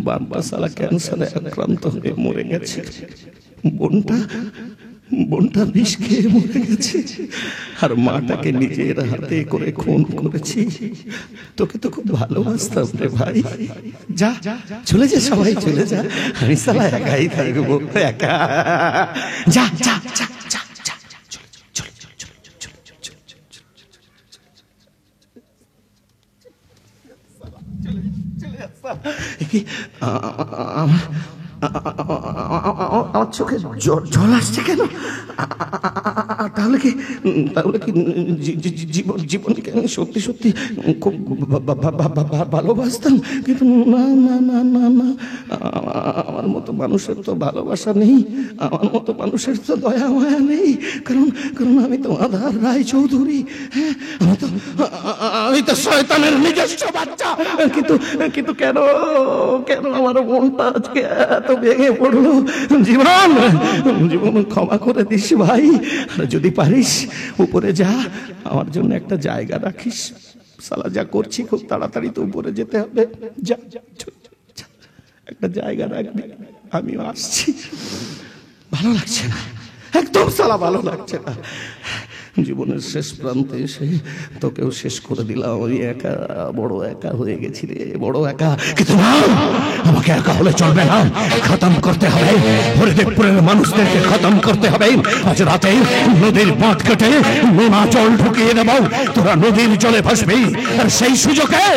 বাপটা শালা ক্যান্সারে আক্রান্ত হয়ে মরে গেছে। বোনটা বিষ খেয়ে মরে গেছে। আর মাটাকে নিজের হাতে করে খুন করেছি। তোকে তো খুব ভালোবাসতাম রে ভাই। যা চলে যা, সবাই চলে যা, আমি শালা একাই থাকবো, একা। যা যা যা যা যা, চল চল চল চল চল আমার চোখে জল আসছে কেন? তাহলে কি জীবনকে আমি সত্যি সত্যি খুব ভালোবাসতাম, কিন্তু না না না না না, আমার মতো মানুষের তো ভালোবাসা নেই, আমার মতো মানুষের তো দয়া মায়া নেই, কারণ কারণ আমি তো আধার রায় চৌধুরী। হ্যাঁ, আমি তো শয়তানের নিজস্ব বাচ্চা। কিন্তু কিন্তু কেন কেন আমার মনটা আজকে এত ভেঙে পড়লো? জীবন জীবন ক্ষমা করে দিস ভাই, আর যদি পারিস উপরে যা, আমার জন্য একটা জায়গা রাখিস। সালা যা করছি খুব তাড়াতাড়ি তো উপরে যেতে হবে, যা একটা জায়গা রাখবি, আমিও আসছি। ভালো লাগছে না, একদম সালা ভালো লাগছে না। জীবনের শেষ প্রান্তে এসে তোকেও শেষ করে দিলাম। আমি একা, বড় একা হয়ে গেছি রে, বড় একা। কিন্তু না, আমাকে একা হলে চলবে না, খতম করতে হবে হরিদেবপুরের মানুষদেরকে, খতম করতে হবে। আজ রাতে নদীর বাঁধ কেটে নোনা জল ঢুকিয়ে দেব, তোরা নদীর জলে ভাসবি, আর সেই সুযোগে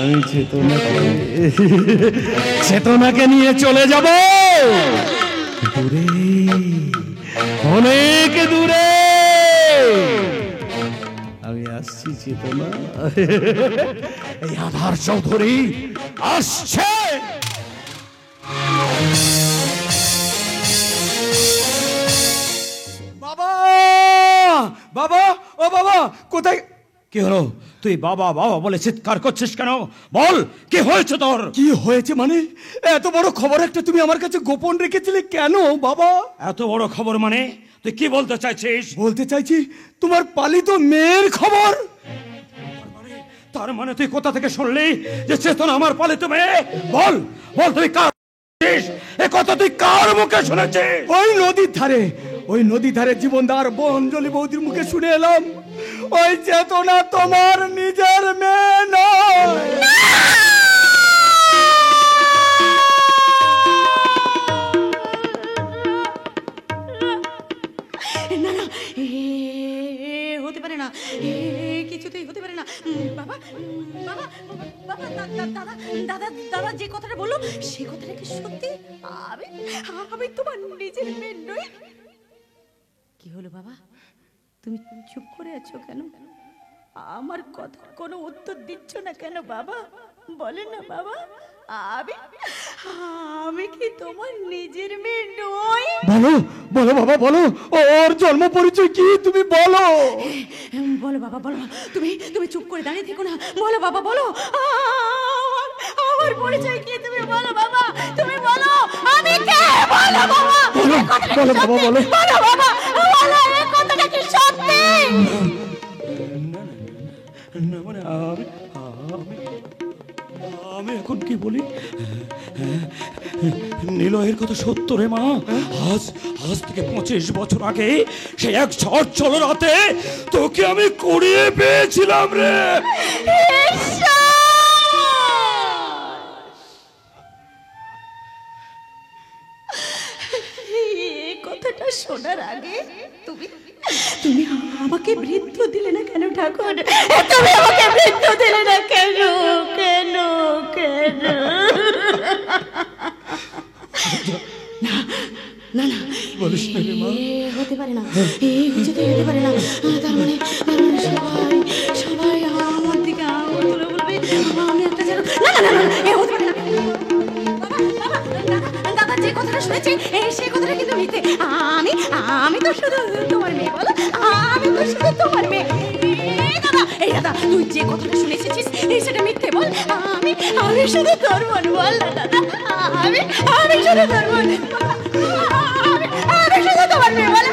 আমি চেতনাকে নিয়ে চলে যাব দূরে, অনেক দূরে। আমি আসছি চেতনা, এই আধার চৌধুরী আসছে। বাবা, বাবা, ও বাবা, কোথায়? কি হলো? তুই বাবা বাবা বলে চিৎকার করছিস কেন? বল, কি হয়েছে তোর? কি হয়েছে মানে? এত বড় খবর একটা তুমি আমার কাছে গোপন রেখেছিলে কেন বাবা? এত বড় খবর মানে তুই কি বলতে চাইছিস? বলতে চাইছি তোমার পালিত মেয়ের খবর। তার মানে তুই কোথা থেকে শুনলি যে চেতনা আমার পালিত মেয়ে? বল বল, তুই কার এ কথা তুই কার মুখে শুনেছিস? ওই নদীর ধারে, ওই নদীর ধারে জীবনদার অঞ্জলি বৌদির মুখে শুনে এলাম ওই চেতনা তোমার নিজের মেয়ে নয়। না না, হতে পারে না, কিছুতেই হতে পারে না। বাবা বাবা বাবা, দাদা দাদা দাদা যে কথাটা বললো সে কথাটা কি সত্যি? আমি আমি তোমার নিজের মেয়ে নই। কি হলো বাবা, তুমি চুপ করে আছো কেন? আমার কথা কোনো উত্তর দিচ্ছ না কেন বাবা? বলে না বাবা, আমি আমি কি তোমার নিজের মেয়ে নই? বলো বলো বাবা, বলো ওর জন্ম পরিচয় কি তুমি বলো। বলো বাবা, বলো। তুমি তুমি চুপ করে দাঁড়িয়ে থেকো না, বলো বাবা, বলো। আমার পরিচয় কি তুমি বলো বাবা, তুমি বলো আমি কে? বলো বাবা, বলো বলো বাবা, বলো বলো বাবা, বলো এই কথাটা কি সত্যি? আমি এখন কি বলি? নিলয়ের কথা সত্য রে মা। আজ আজ থেকে 25 বছর আগে সেই এক ঝড় চলো রাতে তোকে আমি কুড়িয়ে পেয়েছিলাম রে। এই কথাটা শোনার আগে তুমি তুমি আমাকে বৃদ্ধ দিলে না কেন ঠাকুর? তুমি আমাকে বৃদ্ধ দিলে না কেন? কেন কেন? না না না, বলিস না রে মা। হতে পারে না, এই কিছুতেই হতে পারে না। তার মানে সবাই সবাই আমার দিকে আঙুল তুলে বলবে আমি একটা যেন, না না না, এ হতে পারে না। দাদা যে কথাটা শুনেছি সেই কথাটা কিন্তু মিথ্যে। আমি আমি তো শুধু তোমার মেয়ে, বলো আমি তো শুধু তোমার মেয়ে। দাদা, এই দাদা তুই যে কথাটা শুনে এসেছিস সেটা মিথ্যে, বল আমি আমি শুধু তোর মন, বল না দাদা, আমি আমি শুধু তোর মন, আমি শুধু তোমার মেয়ে, বল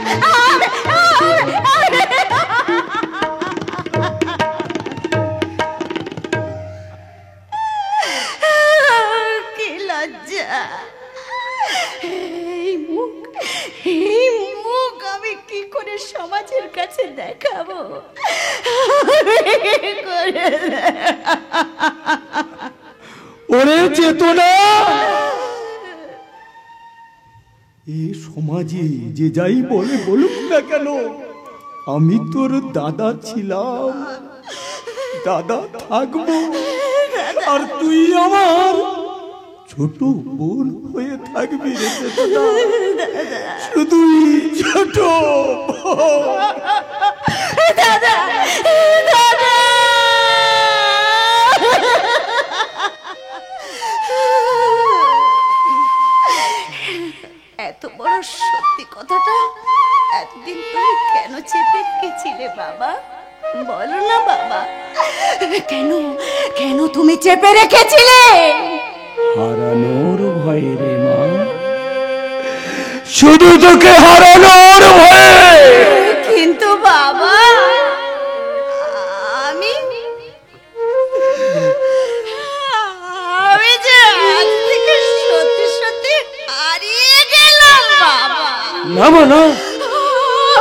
কি লজ্জা! এই মুখ আমি কি করে সমাজের কাছে দেখাবো? ওরে চেতনা, এই সমাজে যে যাই বলে বলুক না কেন, আমি তোর দাদা ছিলাম, দাদা থাকবো, আর তুই আমার ছোট বোন হয়ে থাকবি রে চেতনা, শুধুই ছোট বোন। দাদা দাদা এত বড় সত্যি কথাটা এতদিন তুমি কেন চেপে রেখেছিলে বাবা? বলো না বাবা, কেন কেন তুমি চেপে রেখেছিলে? হারানোর ভয়ে রে মা, শুধু তোকে হারানোর ভয়ে। কিন্তু বাবা, আমি আমি যে আজ থেকে সত্যি সত্যি হারিয়ে গেলাম বাবা। না মা না,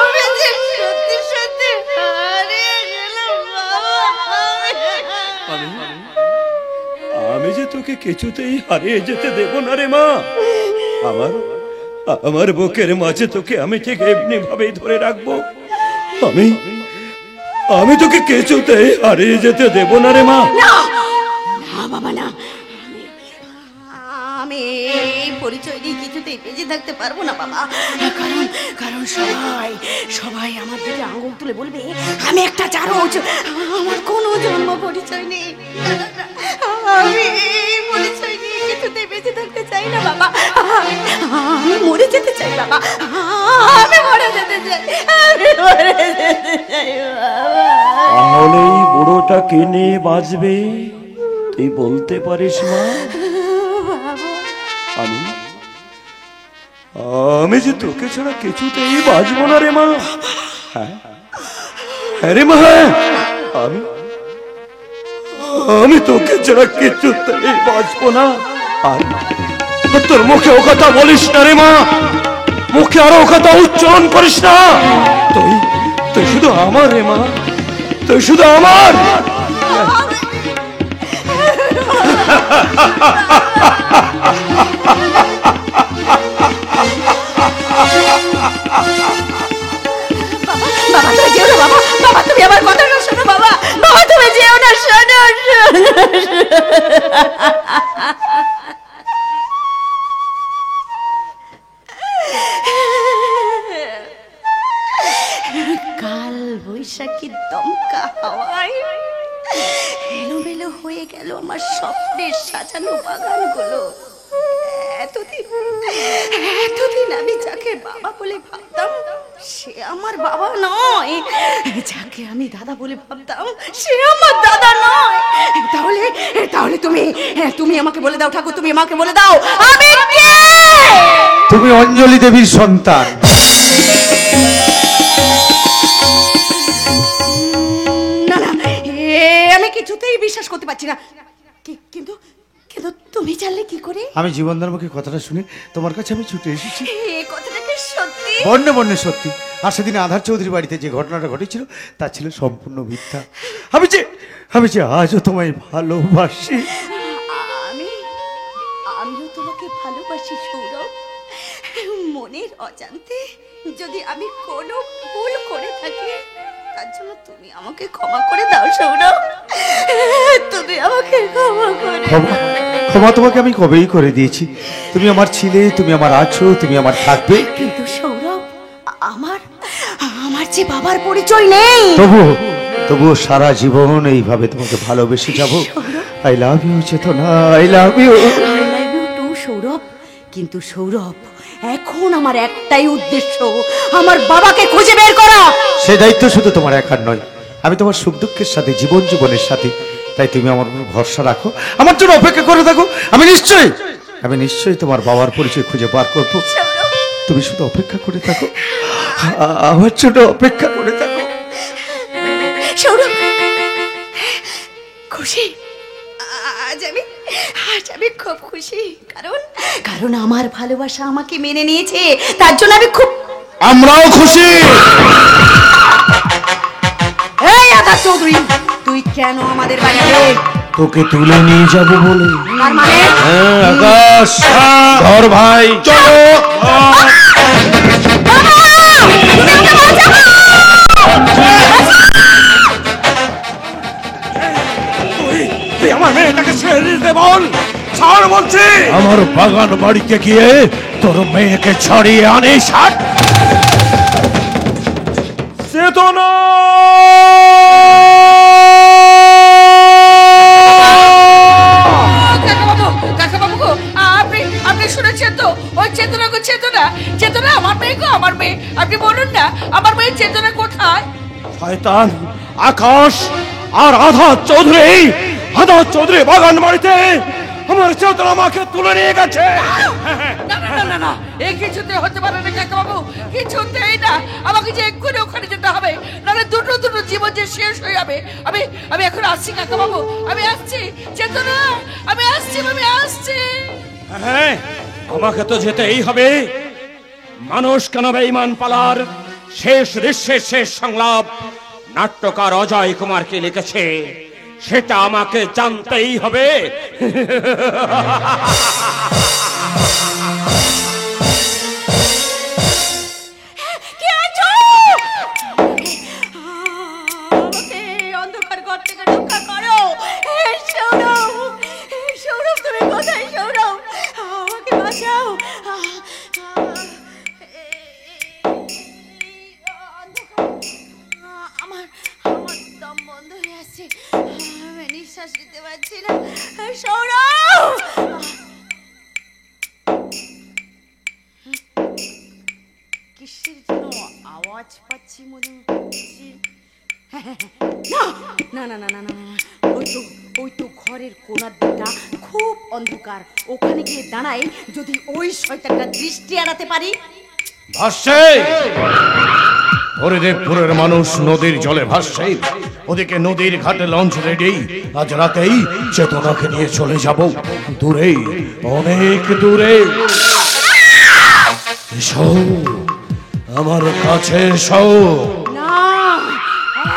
আমি যে সত্যি সত্যি হারিয়ে গেলাম বাবা। আমি যে তোকে কিছুতেই হারিয়ে যেতে দেব না রে মা। আমার বুকের মাঝে তোকে আমি ঠিক এমনি ভাবেই ধরে রাখবো। আমি তোকে কিছুতেই হারিয়ে যেতে দেব না রে মা। না না বাবা না, আমি এই পরিচয় দিয়ে কিছুতেই বেঁচে থাকতে পারবো না বাবা। কারণ কারণ সবাই সবাই আমার দিকে আঙুল তুলে বলবে আমি একটা চারজ, আমার কোনো জন্ম পরিচয় নেই। আমি এই পরিচয় নিয়ে কিছুতেই বেঁচে থাকতে চাই না বাবা। আমি মরে যেতে চাই বাবা, আমি মরে যেতে চাই, আমি মরে যেতে চাই বাবা। তাহলে এই বুড়োটা কে নিয়ে বাঁচবে তুই বলতে পারিস মা? আমি যে তোকে ছাড়া কিছুতেই বাঁচবো না রে মা। হ্যাঁ রে মা, আমি তোকে ছাড়া কিছুতেই বাঁচবো না। আর তোর মুখে ও কথা বলিস না রে মা, মুখে আরো কথা উচ্চারণ করিস না। তুই শুধু আমার রে মা, তুই শুধু আমার। বাবা তুমি যেও না বাবা, বাবা তুমি আমার কথাটা শোনো বাবা, বাবা তুমি যেও না, শোনো কাল বৈশাখী দমকা হাওয়ায় এলোমেলো হয়ে গেল আমার স্বপ্নের সাজানো বাগানগুলো। এতদিন আমি যাকে বাবা বলে ভাবতাম সে আমার বাবা নয়, যাকে আমি দাদা বলে ভাবতাম সে আমার দাদা নয়। তাহলে তাহলে তুমি আমাকে বলে দাও ঠাকুর, তুমি আমাকে বলে দাও আমি কে? তুমি অঞ্জলি দেবীর সন্তান। না না, আমি কিছুতেই বিশ্বাস করতে পারছি না। কিন্তু কিন্তু তুমি জানলে কি করে? আমি জীবনদার মুখে কথাটা শুনে তোমার কাছে আমি ছুটে এসেছি। এই কথাটা কি সত্যি? বন্যে বন্যে সত্যি। আর সেদিন আধার চৌধুরী বাড়িতে যে ঘটনাটা ঘটেছিল তা ছিল সম্পূর্ণ মিথ্যা। আমি যে আজও তোমায় ভালোবাসি। আমিও তোমাকে ভালোবাসি সৌরভ। মনের অজান্তে যদি আমি কোনো ভুল করে থাকি তার জন্য তুমি আমাকে ক্ষমা করে দাও সৌরভ, তুমি আমাকে ক্ষমা করে দাও। ক্ষমা তোমাকে আমি কবেই করে দিয়েছি। তুমি আমার ছিলে, তুমি আমার আছো, তুমি আমার থাকবে। কিন্তু সৌরভ, আমার যে বাবার পরিচয় নেই। তবুও সারা জীবন এইভাবে তোমাকে ভালোবেসে যাব। I love you Chetna, I love you too Sourav. কিন্তু সৌরভ, এখন আমার একটাই উদ্দেশ্য, আমার বাবাকে খুঁজে বের করা। সে দায়িত্ব শুধু তোমার একার নয়, আমি তোমার সুখ দুঃখের সাথে, জীবনের সাথে। তাই তুমি আমার উপর ভরসা রাখো, আমার জন্য অপেক্ষা করে থাকো। আমি নিশ্চয়ই তোমার বাবার পরিচয় খুঁজে বার করবো। তুমি শুধু অপেক্ষা করে থাকো, আমার জন্য অপেক্ষা করে থাকো। সৌরভ, খুশি? আজ আমি খুব খুশি, কারণ আমার ভালোবাসা আমাকে মেনে নিয়েছে, তার জন্য আমি খুব। আমরাও খুশি। এই আকাশ চৌধুরী, তুই কেন আমাদের বাড়িতে? তোকে তুলে নিয়ে যাবো বলে। তার মানে? হ্যাঁ আকাশ, ধর ভাই, চলো। তুই আমার মেয়েটাকে ছেড়ে দিতে বল, ছাড় বলছি। আমার বাগান বাড়িতে গিয়ে তোর মেয়েকে ছাড়িয়ে আনিস। হাট! চেতনা কাকাবাবু গো, আপনি শুনেছেন তো? ওই চেতনা গো, চেতনা, চেতনা আমার মেয়ে গো, আমার মেয়ে। আপনি বলুন না আমার মেয়ে চেতনা কোথায়? শয়তান আকাশ আর আধা চৌধুরী বাগান বাড়িতে আমার চেতনা মাকে তুলে নিয়ে গেছে। না না না না না, এই কিছুতে হতে পারে না কাকাবাবু, কিছুতেই না। আমাকে যে এক্ষুনি ওখানে যেতে হবে, নাহলে দুটো জীবন যে শেষ হয়ে যাবে। আমি এখন আসছি কাকাবাবু, আমি আসছি। চেতনা, আমি আসছি। হ্যাঁ, আমাকে তো যেতেই হবে। মানুষ কেন বেঈমান পালার শেষ দৃশ্যের শেষ সংলাপ নাট্যকার অজয় কুমারকে লিখেছে, সেটা আমাকে জানতেই হবে। অন্ধকার ঘর থেকে রক্ষা করো। সৌরভ, সৌরভ তুমি কোথায়? সৌরভ, আমাকে বাঁচাও। আমার দম বন্ধ হয়ে আসছে, আমি নিঃশ্বাস নিতে পারছি না। সৌরভ, কিসের জন্য আওয়াজ পাচ্ছি মনে হচ্ছে? না না না না না না, ওই তো ঘরের কোণার দিকটা খুব অন্ধকার, ওখানে গিয়ে দাঁড়াই, যদি ওই শয়তানটা দৃষ্টি এড়াতে পারি। ভাসছে হরিদেবপুরের মানুষ নদীর জলে ভাসছে। ওদিকে নদীর ঘাটে লঞ্চ রেডি। আজ রাতেই চেতনাকে নিয়ে চলে যাব দূরে, অনেক দূরে। এসো আমার কাছে, এসো। না,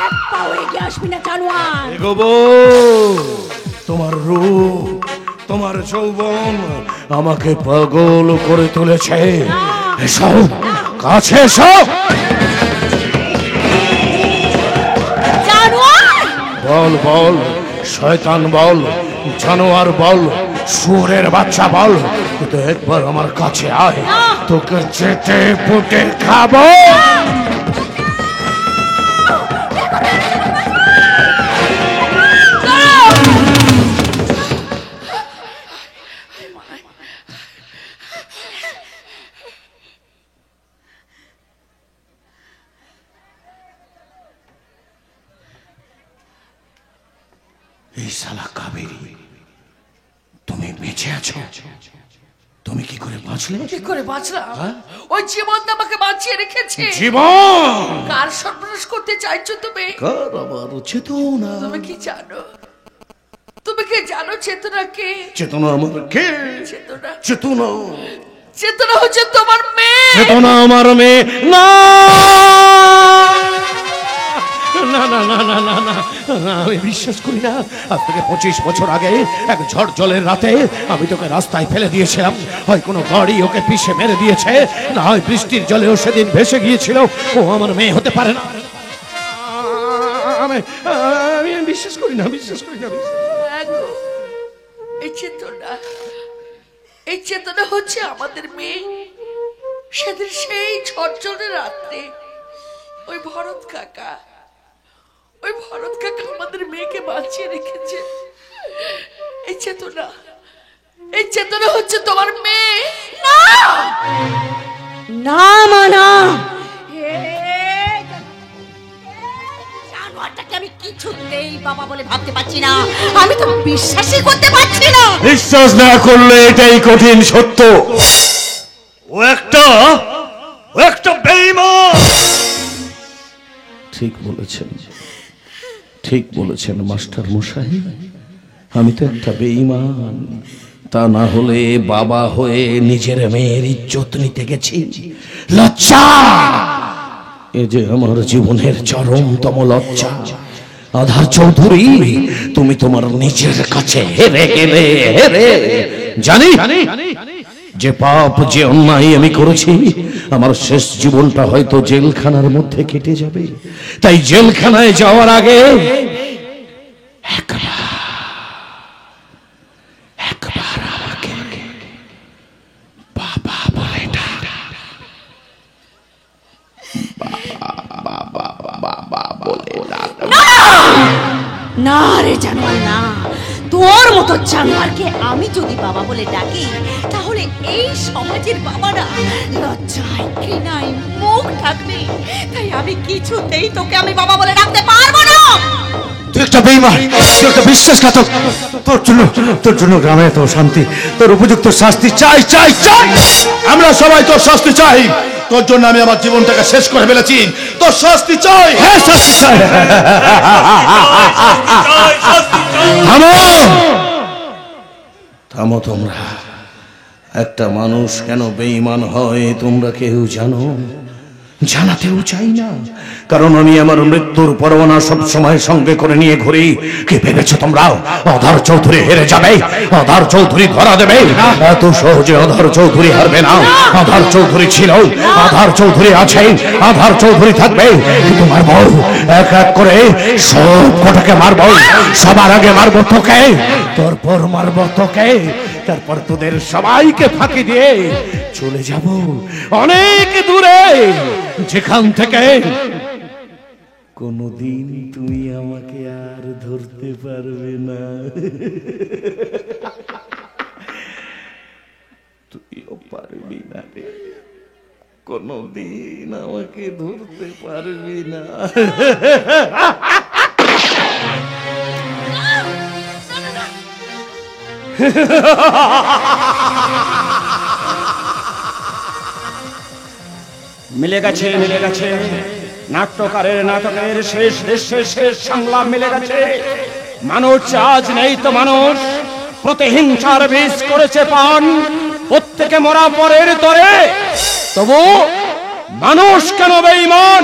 এক পাও এগিয়ে আসবি না জানোয়ার। এগোবো। তোমার রূপ, তোমার যৌবন আমাকে পাগল করে তুলেছে। এসো কাছে, এসো। বল বল শয়তান বল, জানোয়ার বল, শুয়োরের বাচ্চা বল, কিন্তু একবার আমার কাছে আয়, তোকে চেটে পুটে খাবো। এই শালা কাবেরী, তুমি বেঁচে আছো? তুমি কি করে বাঁচলে? কি করে বাঁচলাম? ওই জীবন আমাকে বাঁচিয়ে রেখেছে। জীবন কার সর্বনাশ করতে চাইছো তুমি? কার? আবার চেতনা। তুমি কি জানো? তুমি কি জানো চেতনা কে? চেতনা আমার কে? চেতনা, চেতনা, চেতনা হচ্ছে তোমার মেয়ে। চেতনা আমার মেয়ে? না না না না না না না, আমি বিশ্বাস করি না। আজ থেকে 25 বছর আগে এক ঝড় জলের রাতে আমি তোকে রাস্তায় ফেলে দিয়েছিলাম। হয় কোনো গাড়ি ওকে পিষে মেরে দিয়েছে, না হয় বৃষ্টির জলেও সেদিন ভেসে গিয়েছিল। ও আমার মেয়ে হতে পারে না। আমি বিশ্বাস করি না, বিশ্বাস করি না। এই চেতনা হচ্ছে আমাদের মেয়ে। সেদিন সেই ঝড় জলের রাতে ওই ভরত কাকা আমাদের মেয়েকে বাঁচিয়ে রেখেছে। এই চেতনা হচ্ছে তোমার মেয়ে। না না মা না, জানোয়ারটাকে আমি কিছুতেই বাবা বলে ভাবতে পারছি না। আমি তো বিশ্বাসই করতে পারছি না। বিশ্বাস না করলে এটাই কঠিন সত্য। ও একটা বেঈমান। ঠিক বলেছেন, ঠিক বলেছেন মাস্টার মশাই। আমি তো একটা বেঈমান। তা না হলে বাবা হয়ে নিজের মেয়ের ইজ্জত নিতে গেছি। লজ্জা! এ যে আমার জীবনের চরমতম লজ্জা। আধার চৌধুরী, তুমি তোমার নিজের কাছে হেরে গেলে। হেরে জানি যে পাপ, যে অন্যায় আমি করেছি, আমার শেষ জীবনটা হয়তো জেলখানার মধ্যে কেটে যাবে। তাই জেলখানায় যাওয়ার আগে একবার না রে জানোয়ার না, তোর মতো জানোয়ারকে আমি যদি বাবা বলে ডাকি তাহলে এই সমাজের বাবারা লজ্জায় ঘৃণায় মুখ ঢাকবে। তাই আমি কিছুতেই তোকে আমি বাবা বলে ডাকতে পারবো না। তুই একটা বেঈমান, তুই একটা বিশ্বাসঘাতক। তোর জন্য গ্রামে এত শান্তি, তোর উপযুক্ত শাস্তি চাই চাই চাই। আমরা সবাই তোর শাস্তি চাই। তোর জন্য আমি আমার জীবনটাকে শেষ করে ফেলেছি, তোর শাস্তি চাই। হ্যাঁ, শাস্তি চাই। থামো, থামো তোমরা। একটা মানুষ কেন বেঈমান হয় তোমরা কেউ জানো? জানাতেও চাই না, কারণ আমি আমার মৃত্যুর পরোয়ানা সব সময় সঙ্গে করে নিয়ে ঘুরি। কি ভেবেছো তোমরা অধর চৌধুরী হেরে যাবে, অধর চৌধুরী ধরা দেবে? এত সহজে অধর চৌধুরী হারবে না। অধর চৌধুরী ছিল, অধর চৌধুরী আছে, অধর চৌধুরী থাকবে। কিন্তু মারবো, এক এক করে সব কটাকে মারবো। সবার আগে মারবো তোকে, তারপর মারবো তোকে, তারপর তোদের সবাইকে ফাঁকি দিয়ে চলে যাব অনেক দূরে, যেখান থেকে কোনদিন তুমি আমাকে আর ধরতে পারবে না। তুইও পারবি না রে, কোনদিন আমাকে ধরতে পারবি না। মিলে গেছে, মিলে গেছে নাট্যকারের নাটকের শেষ দৃশ্যের শেষ সংলাপ মিলে গেছে। মানুষ আজ নেই তো মানুষ, প্রতিহিংসার বীজ করেছে পান, প্রত্যেকে মরা পরের তরে। তবু মানুষ কেন বেঈমান?